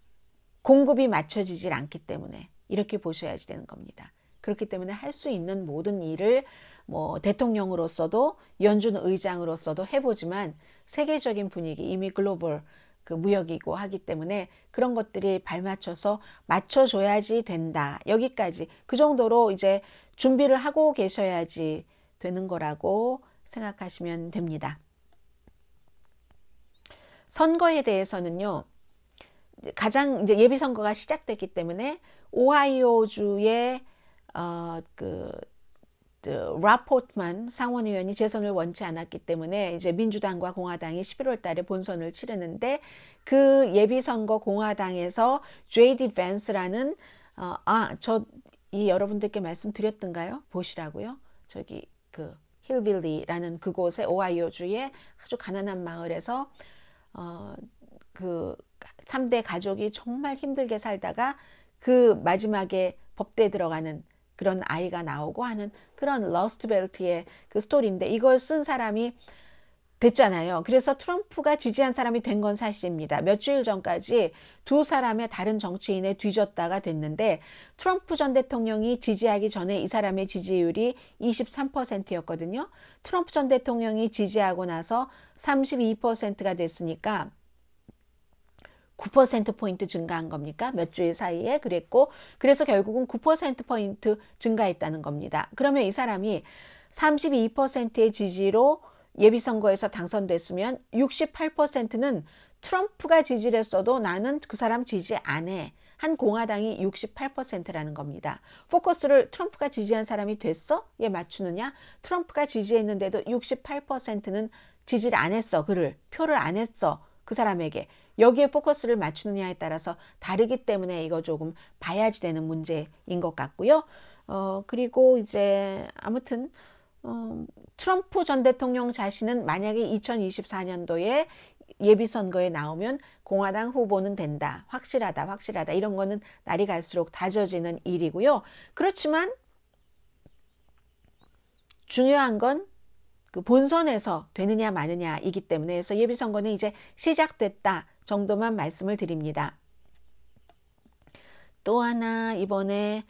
[SPEAKER 1] 공급이 맞춰지질 않기 때문에 이렇게 보셔야지 되는 겁니다. 그렇기 때문에 할 수 있는 모든 일을 뭐 대통령으로서도 연준 의장으로서도 해보지만 세계적인 분위기 이미 글로벌 그 무역이고 하기 때문에 그런 것들이 발맞춰서 맞춰줘야지 된다. 여기까지 그 정도로 이제 준비를 하고 계셔야지 되는 거라고 생각하시면 됩니다. 선거에 대해서는요. 가장 이제 예비선거가 시작됐기 때문에 오하이오주의 라포트만 상원의원이 재선을 원치 않았기 때문에 이제 민주당과 공화당이 11월 달에 본선을 치르는데 그 예비선거 공화당에서 J.D. 벤스라는 이 여러분들께 말씀드렸던가요? 보시라고요. 저기 그 힐빌리라는 그곳에 오하이오주의 아주 가난한 마을에서 그 3대 가족이 정말 힘들게 살다가 그 마지막에 법대에 들어가는 그런 아이가 나오고 하는 그런 러스트벨트의 그 스토리인데 이걸 쓴 사람이 됐잖아요. 그래서 트럼프가 지지한 사람이 된 건 사실입니다. 몇 주일 전까지 두 사람의 다른 정치인에 뒤졌다가 됐는데 트럼프 전 대통령이 지지하기 전에 이 사람의 지지율이 23%였거든요. 트럼프 전 대통령이 지지하고 나서 32%가 됐으니까 9%포인트 증가한 겁니까? 몇 주일 사이에 그랬고 그래서 결국은 9%포인트 증가했다는 겁니다. 그러면 이 사람이 32%의 지지로 예비선거에서 당선됐으면 68%는 트럼프가 지지를 했어도 나는 그 사람 지지 안 해. 한 공화당이 68%라는 겁니다. 포커스를 트럼프가 지지한 사람이 됐어? 얘 맞추느냐? 트럼프가 지지했는데도 68%는 지지를 안 했어. 표를 안 했어. 그 사람에게. 여기에 포커스를 맞추느냐에 따라서 다르기 때문에 이거 조금 봐야지 되는 문제인 것 같고요. 그리고 이제 아무튼 트럼프 전 대통령 자신은 만약에 2024년도에 예비선거에 나오면 공화당 후보는 된다. 확실하다. 이런 거는 날이 갈수록 다져지는 일이고요. 그렇지만 중요한 건 그 본선에서 되느냐 마느냐이기 때문에 그래서 예비선거는 이제 시작됐다 정도만 말씀을 드립니다. 또 하나 이번에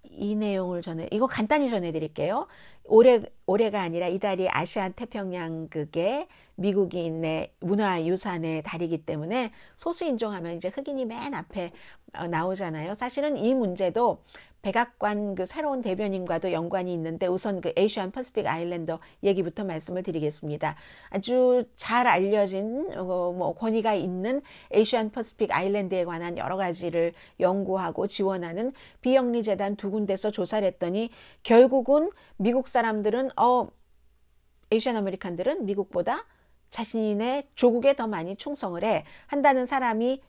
[SPEAKER 1] 이 내용을 이거 간단히 전해드릴게요. 올해가 아니라 이달이 아시안 태평양극의 미국인의 문화유산의 달이기 때문에 소수인종 하면 이제 흑인이 맨 앞에 나오잖아요. 사실은 이 문제도 백악관 그 새로운 대변인과도 연관이 있는데 우선 그 에이시안 퍼시픽 아일랜더 얘기부터 말씀을 드리겠습니다. 아주 잘 알려진 뭐 권위가 있는 에이시안 퍼시픽 아일랜드에 관한 여러 가지를 연구하고 지원하는 비영리 재단 두 군데서 조사를 했더니 결국은 미국 사람들은 에이시안 아메리칸들은 미국보다 자신의 조국에 더 많이 충성을 한다는 사람이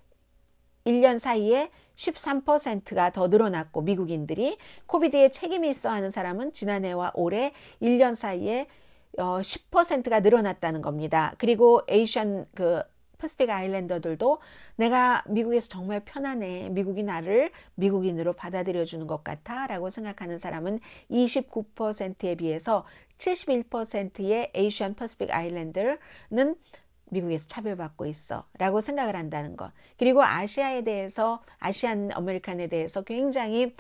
[SPEAKER 1] 1년 사이에 13%가 더 늘어났고, 미국인들이 코비드에 책임이 있어 하는 사람은 지난해와 올해 1년 사이에 10%가 늘어났다는 겁니다. 그리고 에이시안 퍼시픽 아일랜더들도 내가 미국에서 정말 편안해, 미국이 나를 미국인으로 받아들여 주는 것 같아 라고 생각하는 사람은 29%에 비해서 71%의 에이시안 퍼시픽 아일랜더는 미국에서 차별받고 있어 라고 생각을 한다는 것. 그리고 아시안 아메리칸에 대해서 굉장히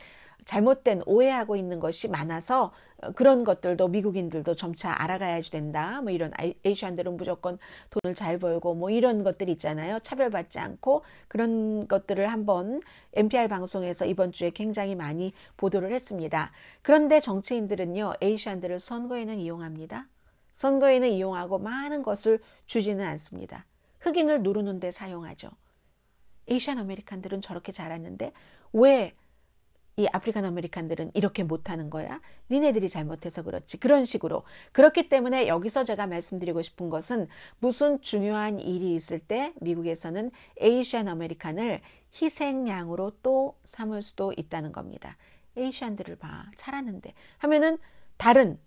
[SPEAKER 1] 잘못된 오해하고 있는 것이 많아서 그런 것들도 미국인들도 점차 알아가야지 된다. 뭐 이런 에이시안들은 무조건 돈을 잘 벌고 뭐 이런 것들이 있잖아요. 차별받지 않고 그런 것들을 한번 NPR 방송에서 이번 주에 굉장히 많이 보도를 했습니다. 그런데 정치인들은요, 에이시안들을 선거에는 이용합니다. 선거에는 이용하고 많은 것을 주지는 않습니다. 흑인을 누르는 데 사용하죠. 에이시안 아메리칸들은 저렇게 잘하는데 왜 이 아프리칸 아메리칸들은 이렇게 못하는 거야? 니네들이 잘못해서 그렇지. 그런 식으로. 그렇기 때문에 여기서 제가 말씀드리고 싶은 것은 무슨 중요한 일이 있을 때 미국에서는 에이시안 아메리칸을 희생양으로 또 삼을 수도 있다는 겁니다. 에이시안들을 봐. 잘하는데 하면은 다른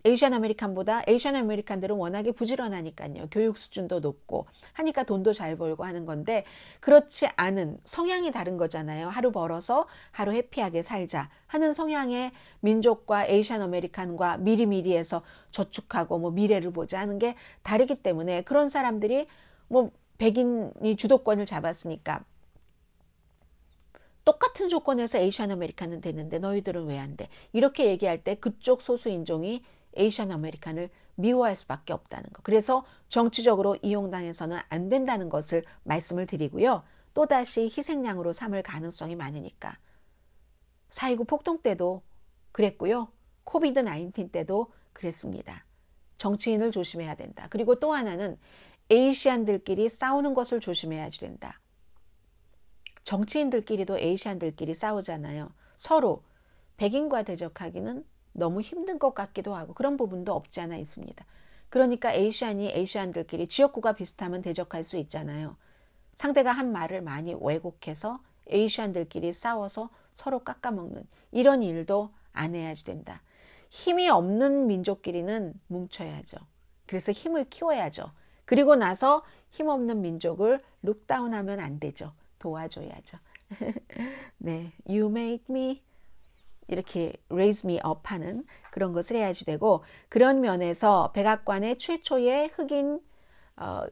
[SPEAKER 1] 에이시안 아메리칸들은 워낙에 부지런하니까요. 교육 수준도 높고 하니까 돈도 잘 벌고 하는 건데, 그렇지 않은 성향이 다른 거잖아요. 하루 벌어서 하루 해피하게 살자 하는 성향의 민족과 에이시안 아메리칸과 미리미리해서 저축하고 뭐 미래를 보자 하는 게 다르기 때문에, 그런 사람들이 뭐 백인이 주도권을 잡았으니까 똑같은 조건에서 에이시안 아메리칸은 되는데 너희들은 왜 안 돼? 이렇게 얘기할 때 그쪽 소수인종이 에이시안 아메리칸을 미워할 수밖에 없다는 거. 그래서 정치적으로 이용당해서는 안 된다는 것을 말씀을 드리고요. 또다시 희생양으로 삼을 가능성이 많으니까. 4.29 폭동 때도 그랬고요. 코비드 19 때도 그랬습니다. 정치인을 조심해야 된다. 그리고 또 하나는 에이시안들끼리 싸우는 것을 조심해야 된다. 정치인들끼리도 에이시안들끼리 싸우잖아요. 서로 백인과 대적하기는 너무 힘든 것 같기도 하고 그런 부분도 없지 않아 있습니다. 그러니까 에이시안들끼리 지역구가 비슷하면 대적할 수 있잖아요. 상대가 한 말을 많이 왜곡해서 에이시안들끼리 싸워서 서로 깎아먹는 이런 일도 안 해야지 된다. 힘이 없는 민족끼리는 뭉쳐야죠. 그래서 힘을 키워야죠. 그리고 나서 힘없는 민족을 룩다운하면 안 되죠. 도와줘야죠. 네, you made me 이렇게 raise me up 하는 그런 것을 해야지 되고, 그런 면에서 백악관의 최초의 흑인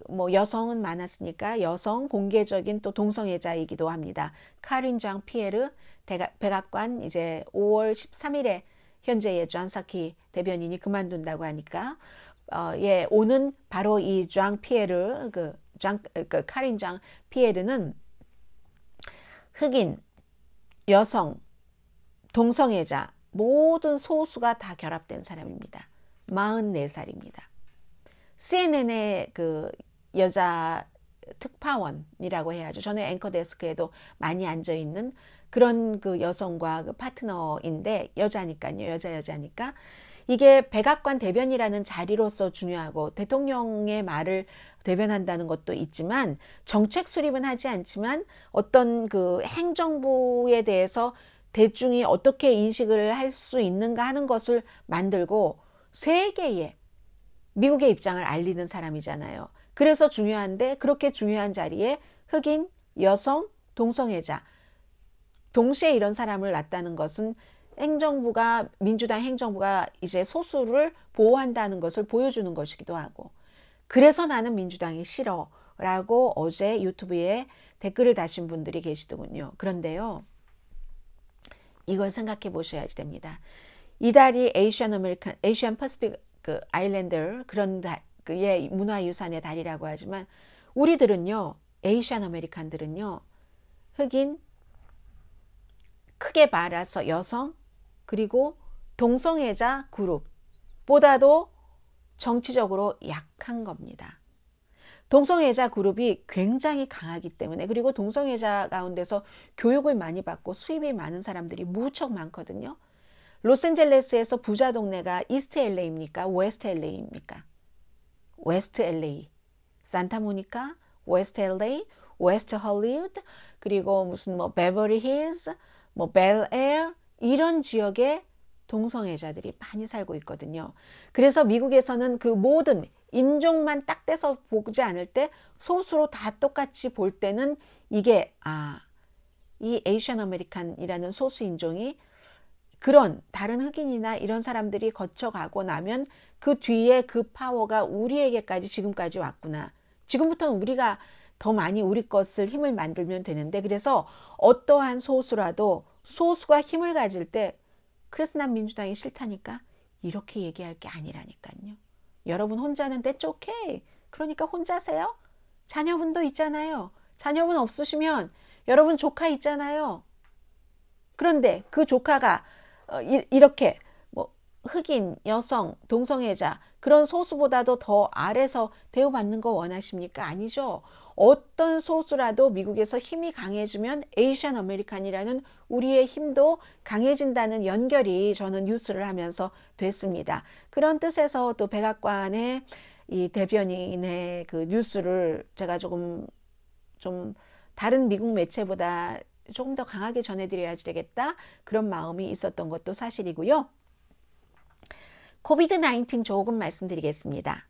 [SPEAKER 1] 뭐 여성은 많았으니까 여성 공개적인 또 동성애자이기도 합니다. 카린 장 피에르 백악관 이제 5월 13일에 현재의 존 사키 대변인이 그만둔다고 하니까 오는 바로 이 장 피에르 카린 장 피에르는 흑인, 여성, 동성애자 모든 소수가 다 결합된 사람입니다. 44살입니다. CNN의 그 여자 특파원이라고 해야죠. 저는 앵커 데스크에도 많이 앉아있는 그런 그 여성과 그 파트너인데 여자니까요. 여자니까 이게 백악관 대변이라는 자리로서 중요하고 대통령의 말을 대변한다는 것도 있지만 정책 수립은 하지 않지만 어떤 그 행정부에 대해서 대중이 어떻게 인식을 할 수 있는가 하는 것을 만들고 세계에 미국의 입장을 알리는 사람이잖아요. 그래서 중요한데 그렇게 중요한 자리에 흑인, 여성, 동성애자 동시에 이런 사람을 놨다는 것은 민주당 행정부가 이제 소수를 보호한다는 것을 보여주는 것이기도 하고, 그래서 나는 민주당이 싫어 라고 어제 유튜브에 댓글을 다신 분들이 계시더군요. 그런데요, 이걸 생각해 보셔야 됩니다. 이 달이 에이시안 퍼시픽 그 아일랜더 그런 그의 문화유산의 달이라고 하지만 우리들은요, 에이시안 아메리칸들은요, 흑인, 크게 말해서 여성, 그리고 동성애자 그룹보다도 정치적으로 약한 겁니다. 동성애자 그룹이 굉장히 강하기 때문에, 그리고 동성애자 가운데서 교육을 많이 받고 수입이 많은 사람들이 무척 많거든요. 로스앤젤레스에서 부자 동네가 이스트 LA입니까? 웨스트 LA입니까? 웨스트 LA. 산타모니카, 웨스트 LA, 웨스트 헐리우드, 그리고 무슨 뭐 베버리 힐즈, 뭐 벨에어, 이런 지역에 동성애자들이 많이 살고 있거든요. 그래서 미국에서는 그 모든 인종만 딱 떼서 보지 않을 때 소수로 다 똑같이 볼 때는 이게 이 에이시안 아메리칸이라는 소수 인종이 그런 다른 흑인이나 이런 사람들이 거쳐가고 나면 그 뒤에 그 파워가 우리에게까지 지금까지 왔구나. 지금부터는 우리가 더 많이 우리 것을 힘을 만들면 되는데, 그래서 어떠한 소수라도 소수가 힘을 가질 때 그래서 난 민주당이 싫다니까 이렇게 얘기할 게 아니라니까요. 여러분 혼자는 that's okay. 그러니까 혼자세요. 자녀분도 있잖아요. 자녀분 없으시면 여러분 조카 있잖아요. 그런데 그 조카가 이렇게 뭐 흑인, 여성, 동성애자 그런 소수보다도 더 아래서 대우받는 거 원하십니까? 아니죠. 어떤 소수라도 미국에서 힘이 강해지면 에이시안 아메리칸이라는 우리의 힘도 강해진다는 연결이 저는 뉴스를 하면서 됐습니다. 그런 뜻에서 또 백악관의 이 대변인의 그 뉴스를 제가 좀 다른 미국 매체보다 조금 더 강하게 전해드려야 되겠다, 그런 마음이 있었던 것도 사실이고요. 코비드 19 조금 말씀드리겠습니다.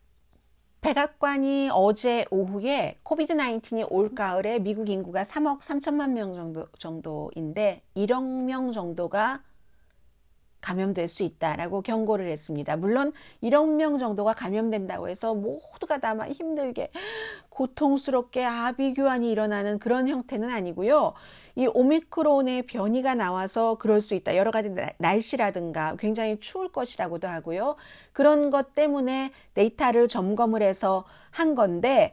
[SPEAKER 1] 백악관이 어제 오후에 코비드 19이 올 가을에 미국 인구가 3억 3천만 명 정도인데 1억 명 정도가 감염될 수 있다라고 경고를 했습니다. 물론 1억 명 정도가 감염된다고 해서 모두가 다 막 힘들게 고통스럽게 비교환이 일어나는 그런 형태는 아니고요. 이 오미크론의 변이가 나와서 그럴 수 있다. 여러 가지 날씨라든가 굉장히 추울 것이라고도 하고요. 그런 것 때문에 데이터를 점검을 해서 한 건데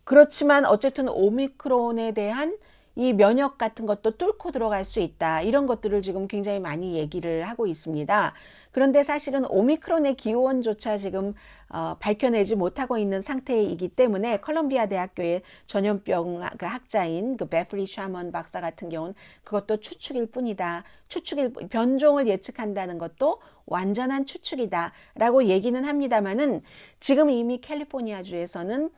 [SPEAKER 1] 그렇지만 어쨌든 오미크론에 대한 이 면역 같은 것도 뚫고 들어갈 수 있다. 이런 것들을 지금 굉장히 많이 얘기를 하고 있습니다. 그런데 사실은 오미크론의 기원조차 지금 밝혀내지 못하고 있는 상태이기 때문에 컬럼비아 대학교의 전염병 학자인 그 베프리 샤먼 박사 같은 경우는 그것도 추측일 뿐이다. 변종을 예측한다는 것도 완전한 추측이다 라고 얘기는 합니다만은 지금 이미 캘리포니아주에서는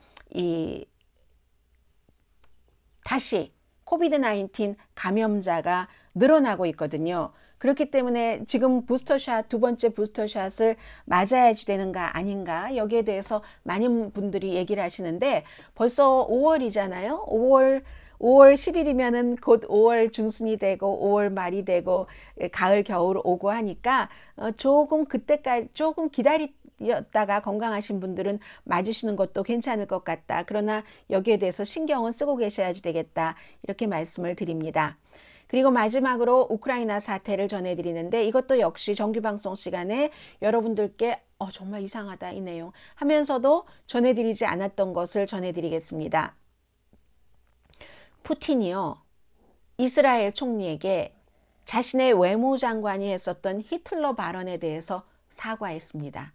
[SPEAKER 1] 다시 코비드 19 감염자가 늘어나고 있거든요. 그렇기 때문에 지금 부스터샷, 두 번째 부스터샷을 맞아야지 되는가 아닌가, 여기에 대해서 많은 분들이 얘기를 하시는데 벌써 5월이잖아요. 5월 10일이면은 곧 5월 중순이 되고 5월 말이 되고 가을 겨울 오고 하니까 조금 그때까지 조금 기다렸다가 건강하신 분들은 맞으시는 것도 괜찮을 것 같다. 그러나 여기에 대해서 신경은 쓰고 계셔야지 되겠다. 이렇게 말씀을 드립니다. 그리고 마지막으로 우크라이나 사태를 전해드리는데 이것도 역시 정규방송 시간에 여러분들께 정말 이상하다 이 내용 하면서도 전해드리지 않았던 것을 전해드리겠습니다. 푸틴이요, 이스라엘 총리에게 자신의 외무장관이 했었던 히틀러 발언에 대해서 사과했습니다.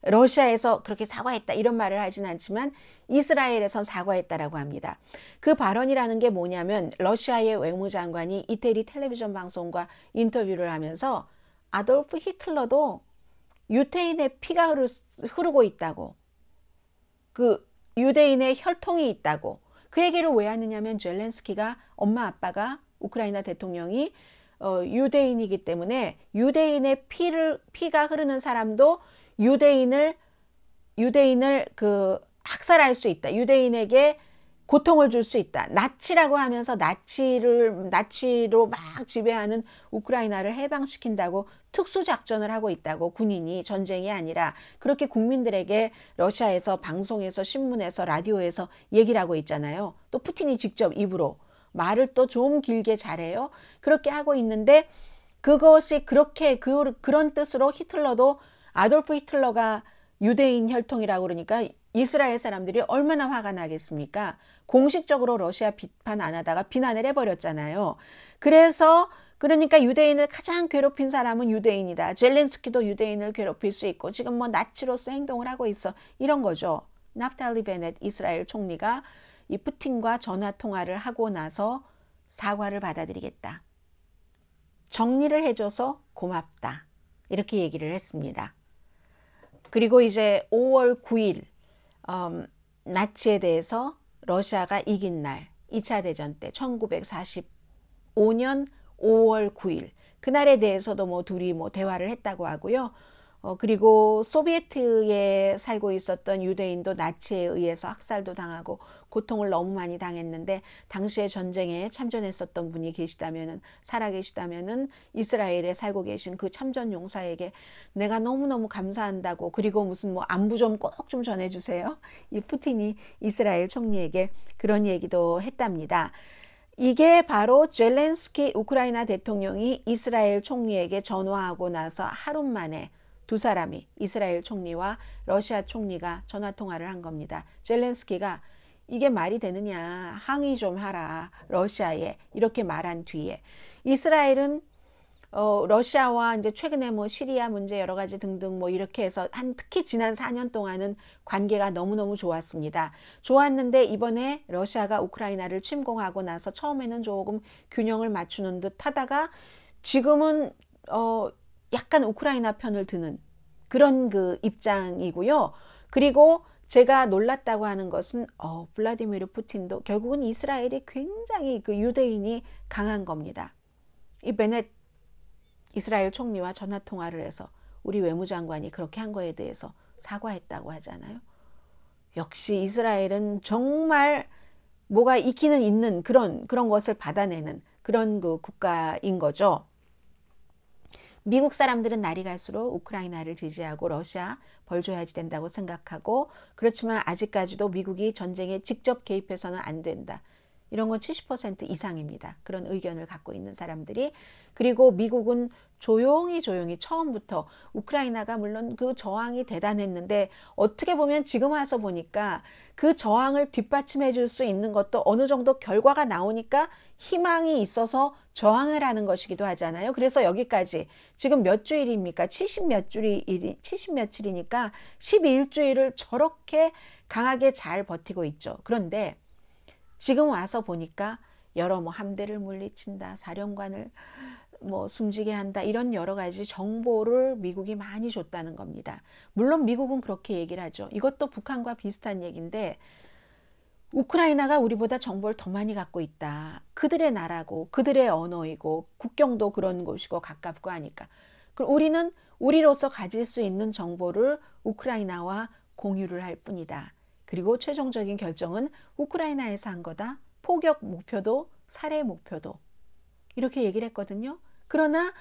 [SPEAKER 1] 러시아에서 그렇게 사과했다 이런 말을 하진 않지만 이스라엘에선 사과했다라고 합니다. 그 발언이라는 게 뭐냐면 러시아의 외무장관이 이태리 텔레비전 방송과 인터뷰를 하면서 아돌프 히틀러도 유대인의 피가 흐르고 있다고, 그 유대인의 혈통이 있다고, 그 얘기를 왜 하느냐면 젤렌스키가 엄마 아빠가 우크라이나 대통령이 유대인이기 때문에 유대인의 피가 흐르는 사람도 유대인을 그 학살할 수 있다. 유대인에게 고통을 줄 수 있다. 나치라고 하면서 나치로 막 지배하는 우크라이나를 해방시킨다고 특수작전을 하고 있다고, 군인이, 전쟁이 아니라 그렇게 국민들에게 러시아에서 방송에서 신문에서 라디오에서 얘기를 하고 있잖아요. 또 푸틴이 직접 입으로 말을 또 좀 길게 잘해요. 그렇게 하고 있는데 그것이 그렇게 그런 뜻으로 히틀러도 아돌프 히틀러가 유대인 혈통이라고 그러니까 이스라엘 사람들이 얼마나 화가 나겠습니까? 공식적으로 러시아 비판 안 하다가 비난을 해버렸잖아요. 그래서 그러니까 유대인을 가장 괴롭힌 사람은 유대인이다. 젤렌스키도 유대인을 괴롭힐 수 있고 지금 뭐 나치로서 행동을 하고 있어. 이런 거죠. 나프탈리 베넷 이스라엘 총리가 이 푸틴과 전화 통화를 하고 나서 사과를 받아들이겠다. 정리를 해줘서 고맙다. 이렇게 얘기를 했습니다. 그리고 이제 5월 9일 나치에 대해서 러시아가 이긴 날 2차 대전 때 1945년 5월 9일 그날에 대해서도 뭐 둘이 뭐 대화를 했다고 하고요. 그리고 소비에트에 살고 있었던 유대인도 나치에 의해서 학살도 당하고 고통을 너무 많이 당했는데 당시에 전쟁에 참전했었던 분이 계시다면은 살아계시다면은 이스라엘에 살고 계신 그 참전 용사에게 내가 너무너무 감사한다고 그리고 무슨 뭐 안부 좀 꼭 좀 전해주세요. 이 푸틴이 이스라엘 총리에게 그런 얘기도 했답니다. 이게 바로 젤렌스키 우크라이나 대통령이 이스라엘 총리에게 전화하고 나서 하루 만에 두 사람이 이스라엘 총리와 러시아 총리가 전화통화를 한 겁니다. 젤렌스키가 이게 말이 되느냐 항의 좀 하라 러시아에 이렇게 말한 뒤에 이스라엘은 러시아와 이제 최근에 뭐 시리아 문제 여러 가지 등등 뭐 이렇게 해서 특히 지난 4년 동안은 관계가 너무너무 좋았습니다. 좋았는데 이번에 러시아가 우크라이나를 침공하고 나서 처음에는 조금 균형을 맞추는 듯 하다가 지금은 약간 우크라이나 편을 드는 그런 그 입장이고요. 그리고 제가 놀랐다고 하는 것은 블라디미르 푸틴도 결국은 이스라엘이 굉장히 그 유대인이 강한 겁니다. 이 베넷 이스라엘 총리와 전화 통화를 해서 우리 외무장관이 그렇게 한 거에 대해서 사과했다고 하잖아요. 역시 이스라엘은 정말 뭐가 있기는 있는 그런 것을 받아내는 그런 그 국가인 거죠. 미국 사람들은 날이 갈수록 우크라이나를 지지하고 러시아 벌 줘야지 된다고 생각하고 그렇지만 아직까지도 미국이 전쟁에 직접 개입해서는 안 된다. 이런 건 70% 이상입니다. 그런 의견을 갖고 있는 사람들이. 그리고 미국은 조용히 처음부터 우크라이나가 물론 그 저항이 대단했는데 어떻게 보면 지금 와서 보니까 그 저항을 뒷받침해 줄 수 있는 것도 어느 정도 결과가 나오니까 희망이 있어서 저항을 하는 것이기도 하잖아요. 그래서 여기까지 지금 몇 주일입니까? 70 며칠이니까 11주일을 저렇게 강하게 잘 버티고 있죠. 그런데 지금 와서 보니까 여러 뭐 함대를 물리친다, 사령관을 뭐 숨지게 한다 이런 여러 가지 정보를 미국이 많이 줬다는 겁니다. 물론 미국은 그렇게 얘기를 하죠. 이것도 북한과 비슷한 얘기인데 우크라이나가 우리보다 정보를 더 많이 갖고 있다. 그들의 나라고 그들의 언어이고 국경도 그런 곳이고 가깝고 하니까. 그럼 우리는 우리로서 가질 수 있는 정보를 우크라이나와 공유를 할 뿐이다. 그리고 최종적인 결정은 우크라이나에서 한 거다. 포격 목표도 살해 목표도. 이렇게 얘기를 했거든요. 그러나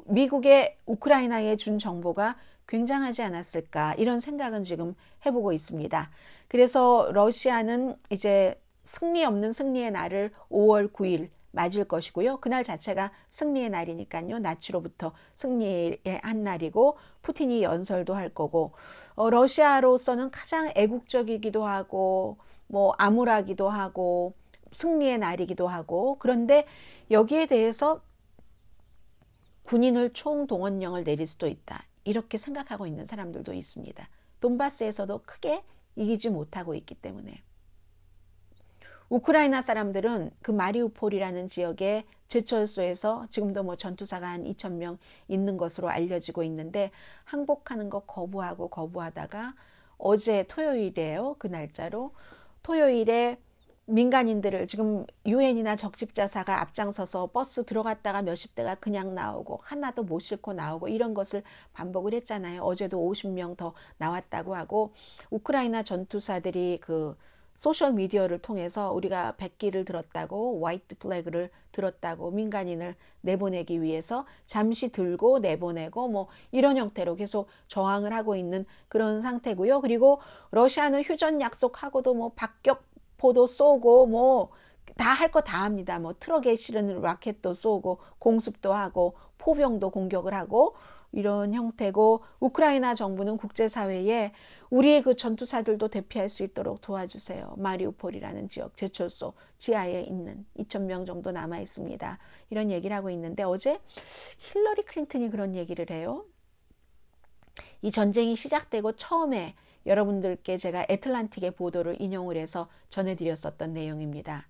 [SPEAKER 1] 미국의 우크라이나에 준 정보가 굉장하지 않았을까 이런 생각은 지금 해보고 있습니다. 그래서 러시아는 이제 승리 없는 승리의 날을 5월 9일 맞을 것이고요. 그날 자체가 승리의 날이니까요. 나치로부터 승리의 한 날이고 푸틴이 연설도 할 거고 러시아로서는 가장 애국적이기도 하고 뭐 암울하기도 하고 승리의 날이기도 하고 그런데 여기에 대해서 군인을 총동원령을 내릴 수도 있다. 이렇게 생각하고 있는 사람들도 있습니다. 돈바스에서도 크게 이기지 못하고 있기 때문에. 우크라이나 사람들은 그 마리우폴이라는 지역의 제철소에서 지금도 뭐 전투사가 한 2,000명 있는 것으로 알려지고 있는데 항복하는 거 거부하다가 어제 토요일이에요. 그 날짜로 토요일에 민간인들을 지금 유엔이나 적십자사가 앞장서서 버스 들어갔다가 몇십 대가 그냥 나오고 하나도 못 싣고 나오고 이런 것을 반복을 했잖아요. 어제도 50명 더 나왔다고 하고 우크라이나 전투사들이 그 소셜 미디어를 통해서 우리가 백기를 들었다고 화이트 플래그를 들었다고 민간인을 내보내기 위해서 잠시 들고 내보내고 뭐 이런 형태로 계속 저항을 하고 있는 그런 상태고요. 그리고 러시아는 휴전 약속하고도 뭐 박격포도 쏘고 뭐 다 할 거 다 합니다. 뭐 트럭에 실은 라켓도 쏘고 공습도 하고 포병도 공격을 하고 이런 형태고, 우크라이나 정부는 국제사회에 우리의 그 전투사들도 대피할 수 있도록 도와주세요. 마리우폴이라는 지역 제철소 지하에 있는 2,000명 정도 남아 있습니다. 이런 얘기를 하고 있는데, 어제 힐러리 클린턴이 그런 얘기를 해요. 이 전쟁이 시작되고 처음에 여러분들께 제가 애틀란틱의 보도를 인용을 해서 전해드렸었던 내용입니다.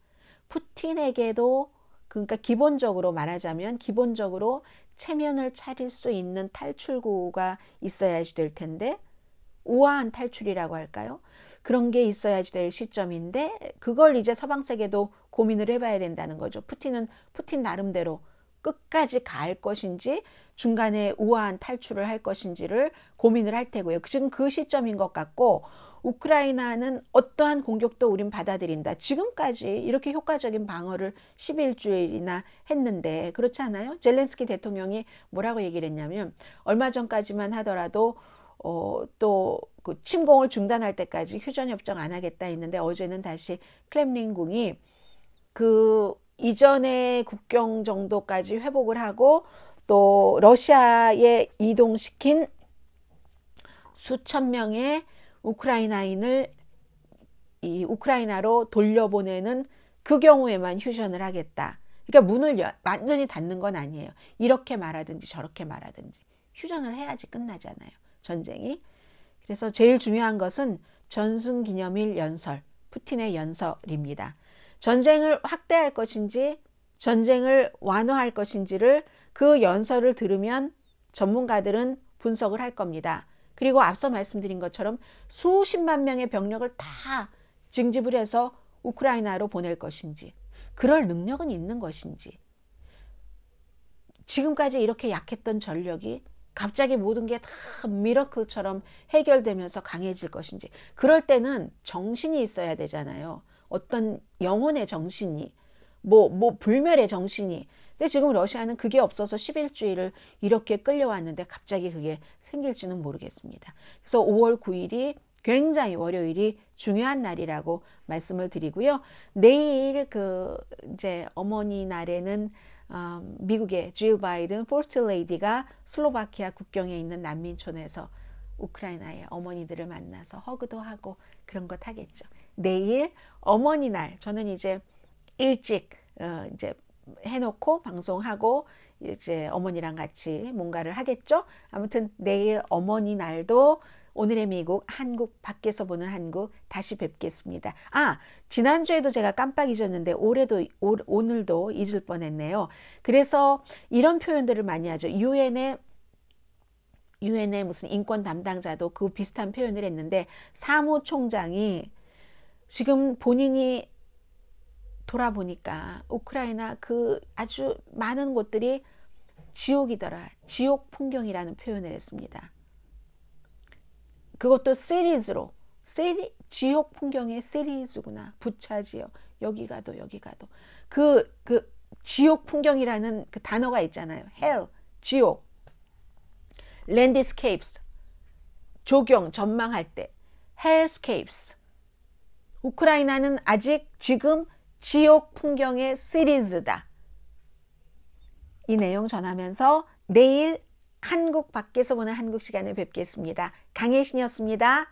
[SPEAKER 1] 푸틴에게도, 그러니까 기본적으로 말하자면 기본적으로 체면을 차릴 수 있는 탈출구가 있어야지 될 텐데, 우아한 탈출이라고 할까요? 그런 게 있어야지 될 시점인데, 그걸 이제 서방 세계도 고민을 해봐야 된다는 거죠. 푸틴은 푸틴 나름대로 끝까지 갈 것인지 중간에 우아한 탈출을 할 것인지를 고민을 할 테고요. 지금 그 시점인 것 같고, 우크라이나는 어떠한 공격도 우린 받아들인다. 지금까지 이렇게 효과적인 방어를 11주일이나 했는데, 그렇지 않아요? 젤렌스키 대통령이 뭐라고 얘기를 했냐면, 얼마 전까지만 하더라도 또 그 침공을 중단할 때까지 휴전협정 안 하겠다 했는데, 어제는 다시 크렘린궁이 그 이전의 국경 정도까지 회복을 하고 또 러시아에 이동시킨 수천 명의 우크라이나인을 이 우크라이나로 돌려보내는 그 경우에만 휴전을 하겠다. 그러니까 문을 완전히 닫는 건 아니에요. 이렇게 말하든지 저렇게 말하든지 휴전을 해야지 끝나잖아요, 전쟁이. 그래서 제일 중요한 것은 전승기념일 연설, 푸틴의 연설입니다. 전쟁을 확대할 것인지 전쟁을 완화할 것인지를 그 연설을 들으면 전문가들은 분석을 할 겁니다. 그리고 앞서 말씀드린 것처럼 수십만 명의 병력을 다 징집을 해서 우크라이나로 보낼 것인지, 그럴 능력은 있는 것인지, 지금까지 이렇게 약했던 전력이 갑자기 모든 게 다 미러클처럼 해결되면서 강해질 것인지, 그럴 때는 정신이 있어야 되잖아요. 어떤 영혼의 정신이, 불멸의 정신이. 근데 지금 러시아는 그게 없어서 11주일을 이렇게 끌려왔는데 갑자기 그게 생길지는 모르겠습니다. 그래서 5월 9일이 굉장히, 월요일이 중요한 날이라고 말씀을 드리고요. 내일 이제 어머니 날에는 미국의 질 바이든 포스트 레이디가 슬로바키아 국경에 있는 난민촌에서 우크라이나의 어머니들을 만나서 허그도 하고 그런 것 하겠죠. 내일 어머니 날, 저는 이제 일찍 이제 해놓고 방송하고 이제 어머니랑 같이 뭔가를 하겠죠. 아무튼 내일 어머니 날도 오늘의 미국, 한국 밖에서 보는 한국 다시 뵙겠습니다. 지난주에도 제가 깜빡 잊었는데 오늘도 잊을 뻔했네요. 그래서 이런 표현들을 많이 하죠. 유엔의 무슨 인권 담당자도 그 비슷한 표현을 했는데, 사무총장이 지금 본인이 돌아보니까 우크라이나 그 아주 많은 곳들이 지옥이더라, 지옥 풍경이라는 표현을 했습니다. 그것도 시리즈로, 지옥 풍경의 시리즈구나. 부차 지역, 여기 가도 그 지옥 풍경이라는 그 단어가 있잖아요. hell, 지옥. landscapes, 조경, 전망할 때 hellscapes. 우크라이나는 아직 지금 지옥 풍경의 시리즈다. 이 내용 전하면서 내일 한국 밖에서 보는 한국 시간에 뵙겠습니다. 강혜신이었습니다.